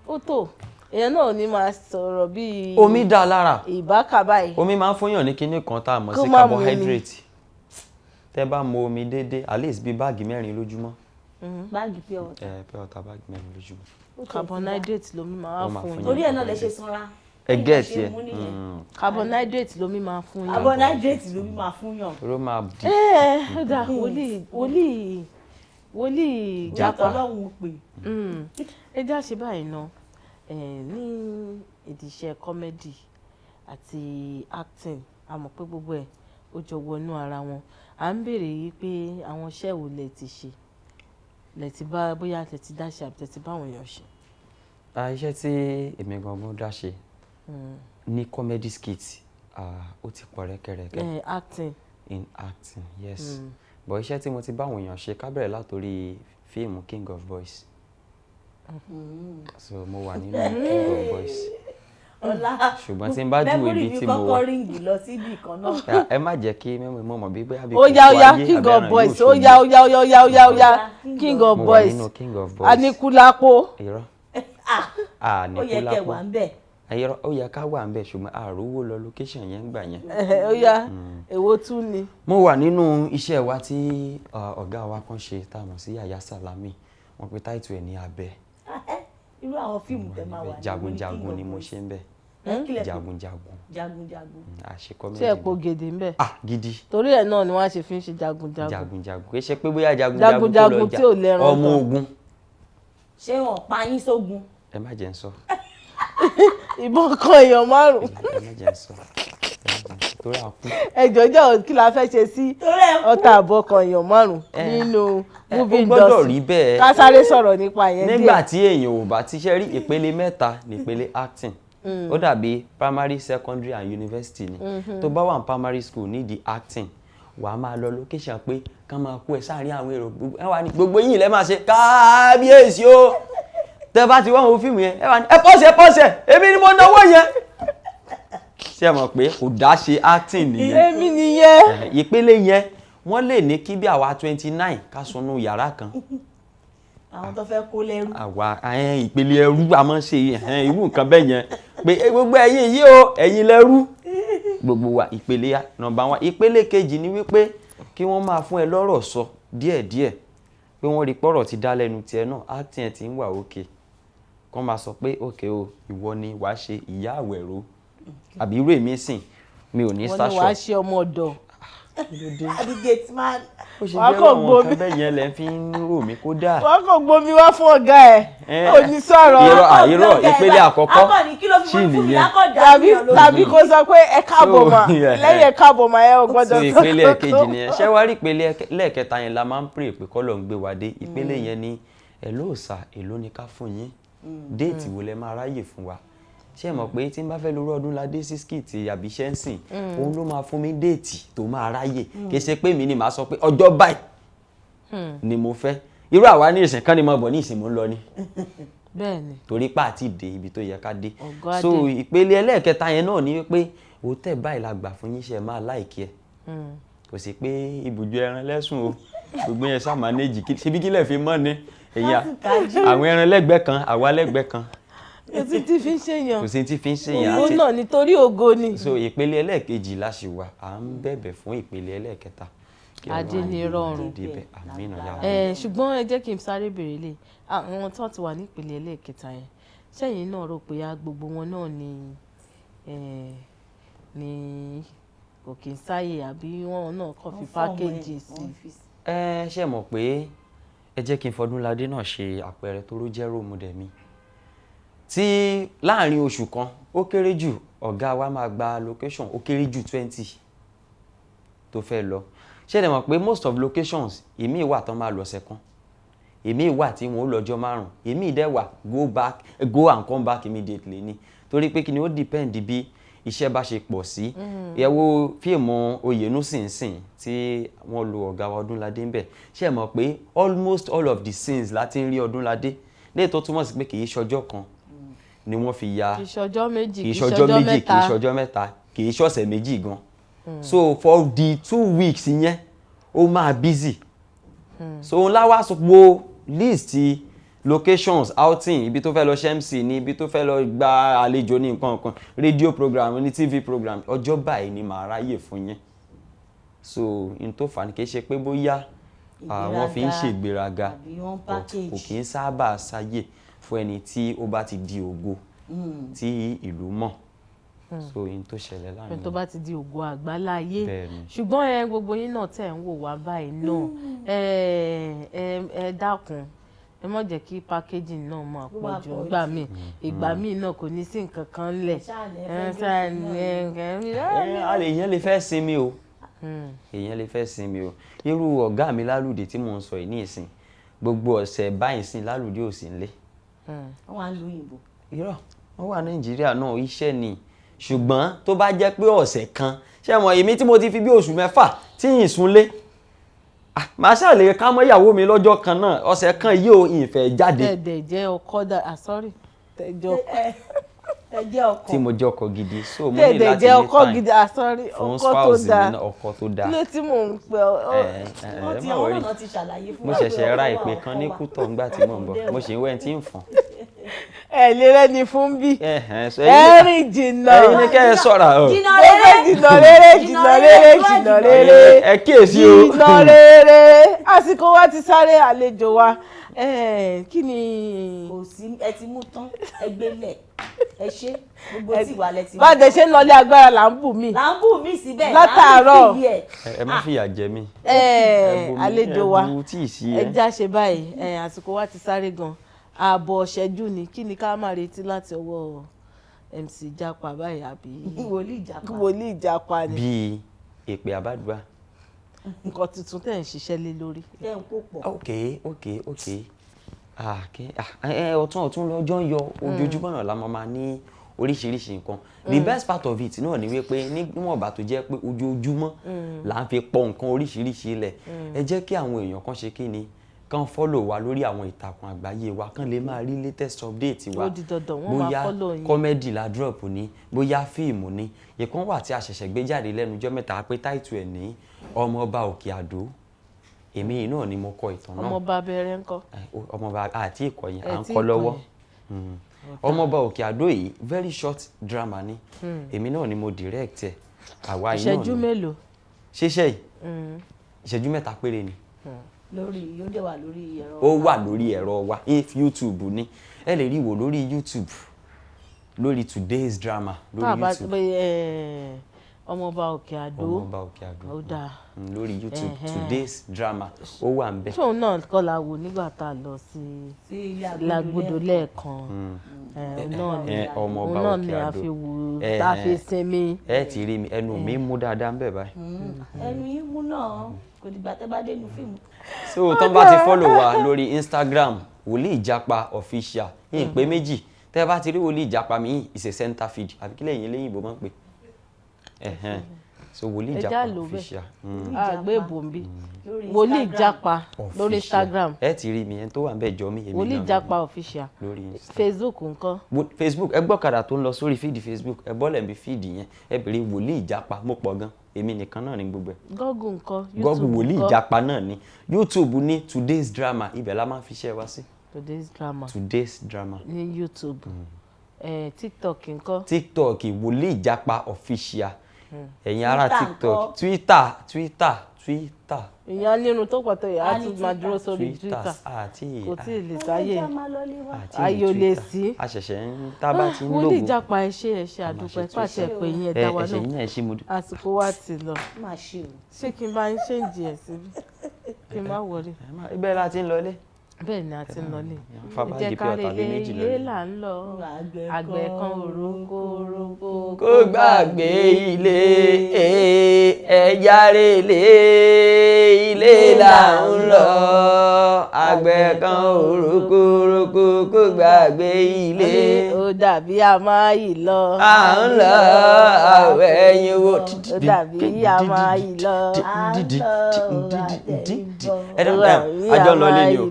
ó tó èèyàn náà ní máa sọ̀rọ̀ bíi. omi dá lára. ìbákà báyìí. omi máa ń fúnyàn ní kinní kan tá a mọ̀ sí carbohydrate. tẹ́ bá mu omi déédéé at least bíi báàgì 4 lójúmọ́. báàgì pure water. pure water báàgì 4 lójúmọ́. carbohydrate lomi máa fún yín. torí ẹ̀ náà lè ṣe sanra. ẹgẹ́ tiẹ̀ carbohydrate lomi máa fún yín. carbohydrate lomi máa fún yàn. ló máa di. ó dà wòlíì Ìjàpá Ọlọ́run pè. ẹ já ṣe báyìí ná ní ìdíṣẹ́ comedy àti acting a mọ̀ pé gbogbo ẹ̀ ó jọ wọnú ara wọn à ń béèrè yìí pé àwọn iṣẹ́ wo lẹ ti ṣe lẹ ti bá bóyá lẹ ti dá ṣe àbí lẹ ti bá àwọn èèyàn ṣe. iṣẹ́ tí èmi gangan dá ṣe ní comedy skit ó ti pọ̀ rẹ́kẹrẹ́kẹ́. acting. in acting yes bọ̀ iṣẹ́ tí mo ti bá àwọn èèyàn ṣe ká bẹ̀rẹ̀ látòrí fíìmù King of Boys so mo wà nínú King of Boys ṣùgbọ́n tí n bá ju ibi tí mo wà kọ́kọ́ ríǹgì lọ síbi kan náà. ẹ má jẹ́ kí mẹ́mọ̀ mọ́ mọ̀ bí bóyá bí ó yá King of Boys ó yá King of Boys Anikulapo. irọ́ ó yẹ kẹ́ wà ń bẹ̀. irọ́ ó yẹ ká wà ń bẹ̀ ṣùgbọ́n àròwó lọ location yẹn gbà yẹn. ó yá èwo tún ni. mo wà nínú iṣẹ́ wa tí ọ̀gá wa kan ṣe tá a mọ̀ sí Yàyà Sàlámì wọ́n pe táìtù ẹ̀ ní Abẹ́. irú àwọn fíìmù tẹ máa wà ní jagunjagun ni mo ṣe ń bẹ̀. jagunjagun àṣekọ́ méjì. ṣé ẹ po gèdè ń bẹ̀. gidi. torí ẹ̀ náà ni wọ́n á ṣe fi ń ṣe jagunjagun. jagunjagun kì í ṣe pé bóyá jagunjagun tó lọ jà ọmọ ogun. ṣé wọn pa yín sógun. ẹ má jẹ́ ń sọ. ìbọn kan èèyàn 5. ẹ má jẹ́ ń sọ. torí àkú. ẹjọ́ jẹ́ kí la fẹ́ ṣe sí ọta àbọ̀ kan èèyàn 5 nínú movie industry. ó gbọ́dọ̀ rí bẹ́ẹ̀. ká sáré sọ̀rọ̀ nípa yẹn díẹ̀. nígbà tí èèyàn ò bá ti ṣe rí ìpele 3 nípele acting ó dàbí primary secondary and university ni tó bá wà ní primary school nídìí acting wà á máa lọ location pé kán máa kó ẹ sáàrin àwọn èrò ẹ wà ní gbogbo yín lẹ máa ṣe kábíyèsí o tẹ bá ti wá wo fíìmù yẹn ẹ wà ní ẹ pọ́sẹ̀ èmi ni mo náwó yẹn ṣé ẹ mọ̀ pé kò dá ṣe acting nìyẹn èmi nìyẹn ìpele yẹn wọ́n lè ní kí bí àwa 29 ká sunú yàrá kan àwọn tó fẹ́ kó lẹ́rú. àwa ìpele ẹrú a máa ń ṣe irú nǹkan bẹ́ẹ̀ yẹn pé gbogbo ẹ̀yin yìí o ẹ̀yin lẹ́rú gbogbo wa ìpele nọ́mbà 1 ìpele kejì ni wípé kí wọ́n máa fún ẹ lọ́rọ̀ sọ díẹ̀díẹ̀ pé wọ́n rí pọ́rọ̀ ti dá lẹ́nu tiẹ̀ náà acting ẹ̀ ti ń wà òkè kán máa sọ pé òkè o ìwọ ni wàá ṣe ìyá àwẹ̀rọ àbí irú èmi sìn mi ò ní wọ́n station ní wàá ṣe ọmọ ọ̀dọ̀. àbí gate man. ó ṣe jẹ́ àwọn nǹkan bẹ́ẹ̀ yẹn lẹ́ fi ń rò mí kó dáa. wọ́n kò gbomi wá fún ọ̀gá ẹ̀ ò ní sọ̀rọ̀. irọ́ ìpele àkọ́kọ́ sí nìyẹn. tàbí kó sọ pé ẹ káàbọ̀ mà lẹ́yìn ẹ káàbọ̀ mà ẹ ò gbọ́dọ̀ sọ. ìpele kejì nìyẹn ṣé wàá rí ìpele lẹ́ẹ̀kẹta yẹn la máa ń pray pé kọ́lọ̀ ń gbé wa dé ìpele yẹn ni ẹ̀ lóòsà èló ni ká fún yín déètì wo lẹ máa ráyè fún wa ṣé ẹ mọ̀ pé tí n bá fẹ́ lórí ọdún ládé sí skìtì àbí ṣẹ́ǹsìn òun ló máa fún mi déètì tó máa ráyè kì í ṣe pé mi ni màá sọ pé ọjọ́ báyìí ni mo fẹ́ irú àwa ní ìsìn kan ni mo bọ̀ ní ìsìn mo ń lọ ni bẹ́ẹ̀ni torí pa àti dé ibi tó yẹ ká dé so ìpele ẹlẹ́ẹ̀kẹta yẹn náà ni wípé òtẹ́ báyìí la gbà fún yín ṣe máa láìkí ẹ kò sí pé ibùjọ ẹran lẹ́sùn o gbogbo yẹn sá mánéjì ṣebí kílẹ̀ fi mọ́ ni àwọn ẹran lẹ́gbẹ̀ẹ́ kan àwa lẹ́gbẹ̀ẹ́ kan kò sí tí fi ń ṣèyàn kò sí tí fi ń ṣèyàn ògo náà nítorí ògo ni. so ìpele ẹlẹ́ẹ̀kejì la ṣì wà à ń bẹ̀bẹ̀ fún ìpele ẹlẹ́ẹ̀kẹta. ajé ni rọrùn ṣùgbọ́n ẹ jẹ́ kí n sáré béèrè lè àwọn tó ti wà ní ìpele ẹlẹ́ẹ̀kẹta yẹn sẹ́yìn náà rò pé gbogbo wọn náà ni kò kí n sáyè àbí wọn náà kàn fi pákéjì sí. ṣe mọ̀ pé ẹ jẹ́ kí n fọdúnladé náà ṣe àpẹẹrẹ tó ló jẹ́ ròmùdẹ̀ mi tí láàrin oṣù kan ó kéré jù ọ̀gá wa máa gba location ó kéré jù 20 tó fẹ́ lọ ṣé ẹ mọ̀ pé most of locations èmi wà tán máa lọ ọ̀sẹ̀ kan èmi wà tí wọn ó lọ́jọ́ 5 èmi dẹ̀ wà go and come back immediately ni torí pé kí ni ó depend bí iṣẹ́ bá ṣe pọ̀ sí ẹ wo fíìmù Oyenusinsin tí wọ́n lo ọ̀gá wa Ọdúnládé ń bẹ̀ ṣé ẹ mọ̀ pé almost all of the scenes láti ń rí Ọdúnládé léè tó túmọ̀ sí pé kì í ṣọjọ́ kan ni wọ́n fi ya kì í ṣọjọ́ méjì kì í ṣọjọ́ mẹ́ta kì í ṣọ̀sẹ̀ méjì gan so for the 2 weeks yẹn ó máa busy so òun láwá wo list locations outing ibi tó fẹ́ lọ ṣe MC ní ibi tó fẹ́ lọ gba àlejò ní nǹkan kan radio program ní TV program ọjọ́ báyìí ni màá ráyè fún yẹn so n tó fà ní kì í ṣe pé bóyá àwọn fi ń ṣègbéraga kò kì í sábà ṣàyè fún ẹni tí ó bá ti di ògo tí ìlú mọ̀ so in tó ṣẹlẹ̀ láàrin ẹni tó bá ti di ògo àgbáláyé ṣùgbọ́n gbogbo yín náà tẹ̀ ń wò wá báyìí náà ẹ dákun ẹ má jẹ́ kí packaging náà máa pọ̀ jù ìgbà míì náà kò ní sí nǹkan kan lẹ̀ èèyàn lè fẹ́ sinmi o èèyàn lè fẹ́ sinmi o irú ọ̀gá mi Lálùdé tí mò ń sọ yìí ní ìsìn gbogbo ọ̀sẹ̀ báyìí sìn Lálùdé ò sí nílé. wọ́n á lu òyìnbó. irọ́ wọ́n wà Nàìjíríà náà iṣẹ́ ni ṣùgbọ́n tó bá jẹ́ pé ọ̀sẹ̀ kan ṣé mọ̀ èmi tí mo ti fi bí oṣù 6 tí yìn súnlé màá ṣàlè ká mọ́ ìyàwó mi lọ́jọ́ kan náà ọ̀sẹ̀ kan yìí ò ìfẹ́ jáde. tẹ̀dẹ̀ jẹ́ ọkọ sorry tẹ̀jọ́ tí mo jẹ́ ọkọ gidi so mo ní láti jẹ́ ọkọ gidi sorry ọkọ tó dáa ọkọ tó dáa. ilé tí mò ń pẹ́ wọ́n ti àwọn náà ti ṣàlàyé fún wa. mo ṣẹ̀ṣẹ̀ ra ìpè kan ní kútọ̀ ńgbà tí mò ń bọ̀ mo ṣe ń wẹ́ tí ń fọ̀n. ẹ lè rẹ́ni fún bí rìn jìnnà ẹ̀yin ni kẹ́ ẹ sọ̀ra o. jìnnà rere ẹ kíyèsí o. jìnnà rere àsìkò wa ti sáré àlejò wa kí ni. kò sí ẹ ti mú tán ẹgbẹ́lẹ̀ ẹ ṣe gbogbo tí ìwà lẹ ti mú. bá a dẹ̀ ṣe ń lọlé agbára là ń bù mí. síbẹ̀ látàárọ̀ ẹ má fìyà jẹ mí. àlejò wa ẹ já ṣe báyìí àsìkò wa ti sáré gan ààbọ̀ ṣẹ́jú ni kí ni ká máa retí láti ọwọ́ MC Japa báyìí àbí wòlíì Japa ni. bíi èpè àbádùá. nǹkan tuntun tẹ̀ ń ṣiṣẹ́ lé lórí. tẹ̀ ń kó pọ̀. ok ọ̀tún lọ́jọ́ ń yọ ojoojúmọ́ náà la máa ní oríṣiríṣi nǹkan the best part of it náà ni wípé níwọ̀nba tó jẹ́ pé ojoojúmọ́ là ń fi pọ̀ nǹkan oríṣiríṣi ilẹ̀ ẹ jẹ́ kí àwọn èèyàn kan ṣe kí ni kàn follow wa lórí àwọn ìtàkùn àgbáyé wa kàn lè máa rí latest update wa bóyá comedy la drop ni bóyá fíìmù ni ìkan wà tí a ṣẹ̀ṣẹ̀ gbé jáde lẹ́nu ọjọ́ mẹ́ta pé title ẹ̀ ní ọmọọba òkè àdó èmi náà ni mo kọ ìtàn náà. ọmọọba abẹ́rẹ́ ńkọ́. ọmọọba àti ìkọyìn à ń kọ lọ́wọ́ ọmọọba òkè àdó yìí very short drama ni èmi náà ni mo direct ẹ̀ àwa yìí náà ni. ìṣẹ́jú mélòó. ṣíṣe yìí ìṣẹ́jú mẹ́ta péré ni. lórí yóò dé wà lórí ẹ̀rọ. ó wà lórí ẹ̀rọ wa if YouTube ni ẹ lè rí wò lórí YouTube lórí today's drama lórí YouTube. ọmọọba òkè àdó ó dáa lórí YouTube today's drama ó wà ń bẹ. ṣóun náà kọ́ la wò nígbà tá a lọ sí Lágbódò lẹ́ẹ̀kan ọmọọba òun náà òkè ni a àdó fi wò tá a fi sinmi. ẹ ti rí mi ẹnu mi mú dáadáa ń bẹ báyìí. ẹnu yín mú náà kò dìgbà tẹ́ bá dénú fíìmù. so tán bá ti follow wa lórí Instagram Wòlíì Japa official yín pé méjì tẹ́ bá ti rí Wòlíì Japa mi is a center feed àbí kílẹ̀ yín lẹ́yìn ìbò máa ń pè so Wòlíì Japa official. àgbẹ̀ bòmbí Wòlíì Japa lórí Instagram. ẹ ti rí mi ẹni tó wà ń bẹ̀ jọ mí. Wòlíì Japa official lórí Facebook ńkọ́. Facebook ẹ gbọ́kadà tó ń lọ sórí fíìdì Facebook ẹ bọ́lẹ̀ bí fíìdì yẹn ẹ bèrè Wòlíì Japa mo pọ̀ gan èmi nìkan náà ní gbogbo ẹ̀. Google ńkọ́ YouTube Google Wòlíì Japa náà ní YouTube ní today's drama ibẹ̀ la máa fi ṣẹ́ wá sí. today's drama ní YouTube. TikTok ńkọ́. TikTok Wòlíì Japa official ẹ̀yin ará TikTok Twitter. ìyá nínú tó pàtó yà á tún máa dúró sórí Twitter kò tí ì lè sáyè ayò lè sí. àṣẹ̀ṣẹ̀ ń tábà tí ń lògùn. Wòlíì Japa ẹ ṣé àdúpẹ́ pàṣẹ pé yín ẹ̀dá wa náà àsìkò wa ti lọ ṣé kí n bá ń ṣéǹjì ẹ̀ síbi kí n má wọlé. ibẹ̀ la ti ń lọlé. bẹ́ẹ̀ ni a ti ń lọlé ìjẹ́ kárẹ̀ ilé là ń lọ àgbẹ̀ kan òrókó kó gbàgbé ilé ẹ̀yà relé ilé là ń lọ àgbẹ̀ kan òrókó kó gbàgbé ilé. ó dàbí a máa yìí lọ. à ń lọ àwẹ̀ ẹ̀yìn wo. ó dàbí a máa yìí lọ. àjọ lọlé ni o.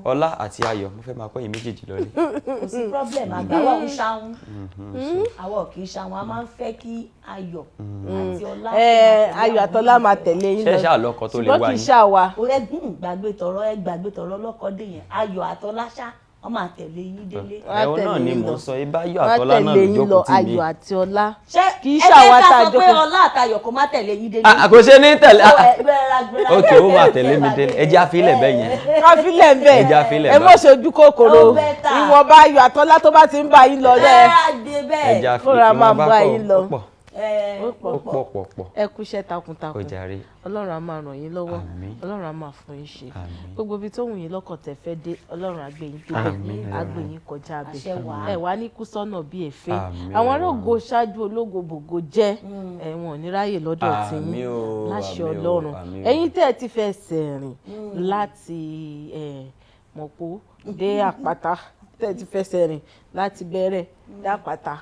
Ọlá àti Ayọ̀ mo fẹ́ máa kọ́ yín méjèèjì lọ́lé. kò sí problem àgbàwọ̀ ń ṣàwọn àwọ̀ kì í ṣàwọn a máa ń fẹ́ kí Ayọ̀ àti Ọlá. Ayọ̀ àtọlá máa tẹ̀lé yín lọ ṣẹ́ṣẹ́ àlọ́kọ tó lè wá yín. ṣùgbọ́n kì í ṣàwà. gbàgbé tọrọ lọ́kọ̀dé yẹn Ayọ̀ àtọlá ṣá wọ́n máa tẹ̀lé yín délé. ẹ̀wọ̀n náà ni mò ń sọ ibà Ayọ̀ àtọlá náà ló jókòó tì mí. Ayọ̀ àti Ọlá kì í ṣe ṣàwà tá a ẹ jẹ́ ká sọ pé jókòó. Ọlá àtayọ̀ kò má tẹ̀lé yín délé. kò ṣe ní tẹ̀lé ok ó máa tẹ̀lé mi délé ẹ jẹ́ àfilẹ̀ bẹ́ẹ̀ yẹn. káfílẹ̀ ń bẹ̀ ẹ jẹ́ àfilẹ̀ ẹ mọ̀ ṣojú kòkòrò Ó bẹ́tà. ìwọ̀nba Ayọ̀ àtọlá tó bá ti ń bá yín lọ rẹ̀ ẹ jẹ́ fúnra máa àfilẹ̀ bá yín lọ. ó pọ̀. ẹ kúṣẹ́ takuntakun ó jàre. Ọlọ́run á máa ràn yín lọ́wọ́ Àmín. Ọlọ́run á máa fún yín ṣe Àmín. gbogbo ibi tó wù yín lọ́kàn tẹ́ fẹ́ dé Ọlọ́run á gbé yín débẹ̀ Àmín. á gbé yín kọjá abẹ Àṣẹ wà. ẹ wá ní kú sọ́nà bí èéfín Àmín. àwọn arógo ṣáájú ológo bògo jẹ́ ẹ̀wọ̀n níráyè lọ́dọ̀ tí Àmín yín o, láṣẹ àmín o, Ọlọ́run àmín o. ẹ̀yin tẹ́ ẹ ti fẹ́ sẹ̀rìn láti mọ̀pó dé àpáta tẹ́ ẹ ti fẹ́ sẹ̀rìn láti bẹ̀rẹ̀ dé àpáta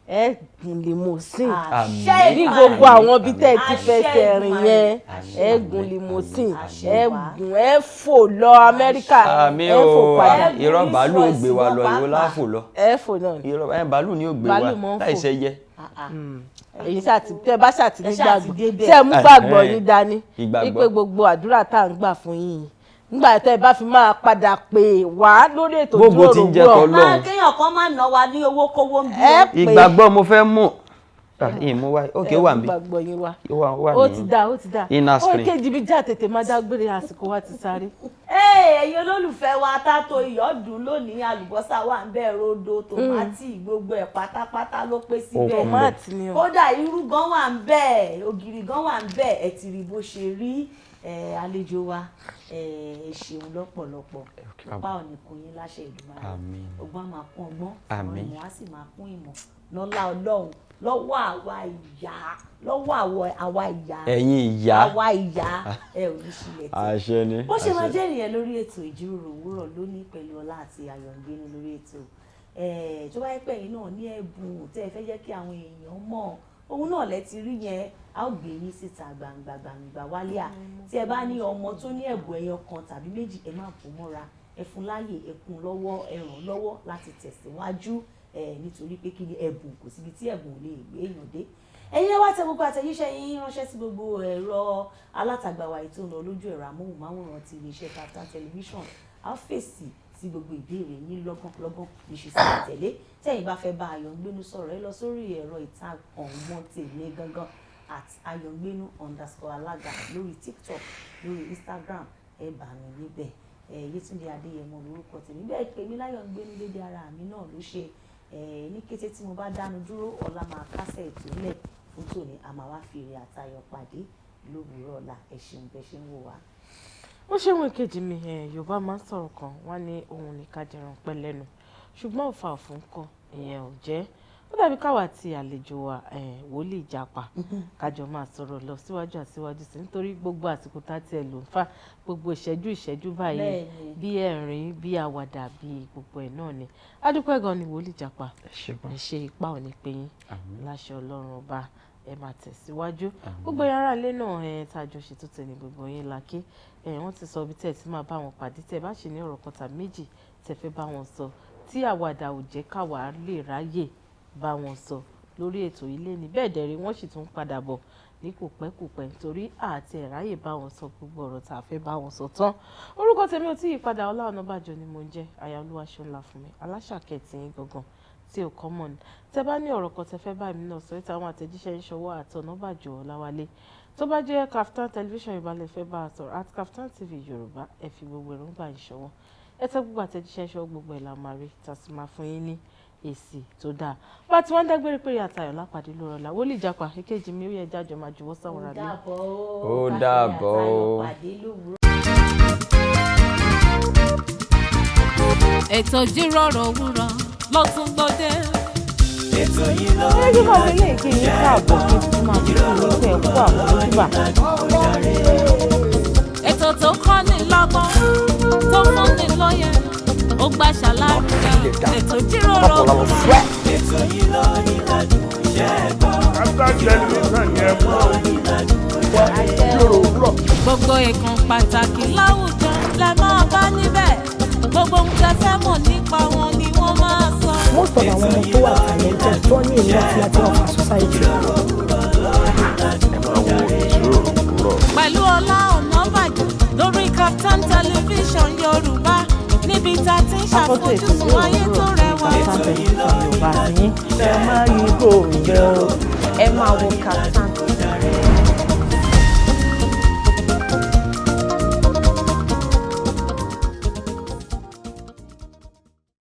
ẹ gùn limousine Àṣẹ ní Èdùmàrè. gbogbo àwọn bí tẹ́ ti Àṣẹ fẹsẹ̀ rìn Èdùmàrè. yẹn Àṣẹ ẹ Èdùmàrè. gùn limousine Àṣẹ ẹ wá. gùn ẹ fò lọ Amẹ́ríkà àmì ẹ fò o padà irọ́ bàálù ò gbé wa lọ Rolls-Royce ìwọ láàfò lọ ẹ fò náà ni. irọ́ bàálù ni ó gbé Bàálù wa mọ́ ń láì fò. ṣe yẹ. èyí tẹ́ bá ṣàtì ní Ẹ ṣáà ti gbàgbọ́ débẹ̀. tẹ́ mú gbàgbọ́ yín dání Ìgbàgbọ́. wípé gbogbo àdúrà tá à ń gbà fún yín nígbà tẹ́ bá fi máa padà pè wá lórí ètò Gbogbo tí ń jẹ́ Ijiroro Owuro tọ́lọ́. Kéèyàn kan máa ná wa ní owó kówó ń bí ẹ o. pè ìgbàgbọ́ mo fẹ́ mú ìmú wa ókè wà mí gbàgbọ́ yín wá wà ó ti ní dá ó ti dá inner ó screen. kéjì bí já tètè máa dágbére àsìkò wa ti sáré. Ẹ̀yin olólùfẹ́ wa tátó ìyọ́dún lónìí àlùbọ́sà wà ń bẹ̀ rodo tòmátì gbogbo ẹ̀ pátápátá ló pé síbẹ̀. Tòmátì ni o. Kódà irú gan wà ń bẹ̀ ògìrì gan wà ń bẹ̀ ẹ ti rí bó ṣe rí àlejò wa ẹ ṣeun lọ́pọ̀lọpọ̀ ipa òní kún yín láṣẹ Èdùmàrè Àmín. ọgbọ́n máa kún ọgbọ́n Àmín. ìmọ̀ á sì máa kún ìmọ̀ lọ́lá Ọlọ́run lọ́wọ́ àwa ìyá lọ́wọ́ àwa ìyá ẹ̀yin ìyá àwa ìyá ẹ ò ní sílẹ̀ tí àṣẹ ni bó ṣe máa àṣẹ. jẹ́ nìyẹn lórí ètò Ìjíròrò Òwúrọ̀ lónìí pẹ̀lú Ọlá àti Ayọ̀ǹgbénu lórí ètò tó bá yẹ pé ẹ̀yin náà ní ẹ̀bùn tẹ́ ẹ fẹ́ jẹ́ kí àwọn èèyàn mọ̀ òun náà lẹ ti rí yẹn a ó gbé yín síta gbangba wálé à tí ẹ bá ní ọmọ tó ní ẹ̀bùn ẹyọ kan tàbí méjì ẹ má bò mọ́ra ẹ fún láyè ẹ kún lọ́wọ́ ẹ ràn lọ́wọ́ láti tẹ̀síwájú nítorí pé kí ni ẹ̀bùn kò síbi tí ẹ̀bùn ò lè gbé èèyàn dé ẹ̀yin wá tẹ gbogbo àtẹ̀jíṣẹ́ yín ránṣẹ́ sí gbogbo ẹ̀rọ alátagbà wa ètò ọ̀nà lójú ẹ̀rọ amóhùnmáwòrán ti iléeṣẹ́ Kaftan television á fèsì sí gbogbo ìbéèrè yín lọ́gán níṣẹ́ sí ìtẹ̀lé tẹ́yìn bá fẹ́ bá Ayọ̀ǹgbénu sọ̀rọ̀ ẹ lọ sórí ẹ̀rọ ìtàkùn ọ̀gbọ́n tèmi gangan @Ayọ̀ǹgbénu_alága lórí TikTok lórí Instagram ẹ bá mi níbẹ̀ Yetunde Adeyemo lórúkọ tèmi bẹ́ẹ̀ pè mí láyọ̀ǹgbénu lédè ara mi náà ló ṣe ní kété tí mo bá dánu dúró ọ̀la máa kásẹ̀ ètò ńlẹ̀ fún tòní a máa wá fi èrè àtayọ̀ pàdé lówùúrọ̀ ọ̀la ẹ ṣeun bẹ́ẹ̀ ṣe ń wò wá. ó ṣéwọn ìkejì mi Yorùbá máa ń sọ̀rọ̀ kan wọ́n ní ohun ní kájẹran pẹ́ lẹ́nu ṣùgbọ́n òfà òfin kọ́ ìyẹn ò jẹ́ ó dàbí káwa ti àlejò wa wòlíì Ìjàpá kájọ máa sọ̀rọ̀ lọ síwájú àsíwájú sí nítorí gbogbo àsìkò tá tiẹ̀ lò ń fà gbogbo ìṣẹ́jú báyìí bí ẹ̀rín bí àwàdà bí gbogbo ẹ̀ náà ni adúpẹ́ gan ni wòlíì Ìjàpá ẹ ṣe ipá ò ní pé yín láṣẹ Ọlọ́run ọba ẹ máa tẹ̀síwájú gbogbo yàrá ilé náà tàjọ ṣètò tẹ̀lé gbogbo yín lákè wọ́n ti sọ ibi tẹ́ ẹ ti máa bá wọn pàdé tẹ́ ẹ bá ṣe ní ọ̀rọ̀ kan tàbí méjì tẹ́ fẹ́ bá wọn sọ tí àwàdà ò jẹ́ káwa lè ráyè bá wọn sọ lórí ètò ilé ni bẹ́ẹ̀ dẹ̀rẹ̀ wọ́n sì tún padà bọ̀ ní kò pẹ́ nítorí àti ẹ̀ráyè bá wọn sọ gbogbo ọ̀rọ̀ tá a fẹ́ bá wọn sọ tán orúkọ tèmi ò tí ì padà Ọlá Onabajo ni mo ń jẹ́ aya Olúwaṣọ́lá fún mi aláṣàkẹ́ tí yín gangan tí ò kọ́mọ̀ ni tẹ́ bá ní ọ̀rọ̀ kan tẹ́ fẹ́ bá mi náà sọ ìta àwọn àtẹ̀jíṣẹ́ ń ṣọwọ́ àti Onabajo Ọláwálé tó bá jẹ́ Kaftan television ìbálẹ̀ fẹ́ bá a sọ̀rọ̀ àti Kaftan TV Yorùbá ẹ fi gbogbo èròǹgbà ń ṣọwọ́ ẹ tẹ́ gbogbo àtẹ̀jíṣẹ́ ń ṣọwọ́ gbogbo ẹ̀ la máa rí tá a sì máa fún yín ní èsì tó dáa bá tí wọ́n ń dágbére pé àtayọ̀ lápàdé lórọ̀ la wòlíì Ìjàpá èkejì mi ó yẹ jájọ máa juwọ́ sáwọn àlẹ́. Ó dàbọ̀. Ètò Ìjíròrò Òwúrọ̀ ló tún gbòde. ètò yìí ló ẹ jẹ́ ká wọlé kí n káàbọ̀ kí n tún máa fi ìlú ẹ̀ kú àwọn ojúbà. Ètò tó kọ́ ni lọ́gbọ́n tó fún ni lóye ó gbà ṣàlàyé. Ètò Ìjíròrò Òwúrọ̀. ètò yìí ló ní lájú iṣẹ́ gbọ́. Gbogbo ìkan pàtàkì láwùjọ lẹ máa bá níbẹ̀. Gbogbo ohun tẹ́ fẹ́ mọ̀ nípa wọn ni wọ́n máa sọ. Most of àwọn ọmọ tó wà talented tó ní ìlú àti láti ọ̀fà society. Pẹ̀lú Ola Onabajo lórí Kaftan television Yorùbá níbi tá a ti ń ṣàfojúsùn ayé tó rẹwà. Kaftan television Yorùbá sí ẹ máa yí kò ń bẹ́ ọ ẹ máa wo Kaftan.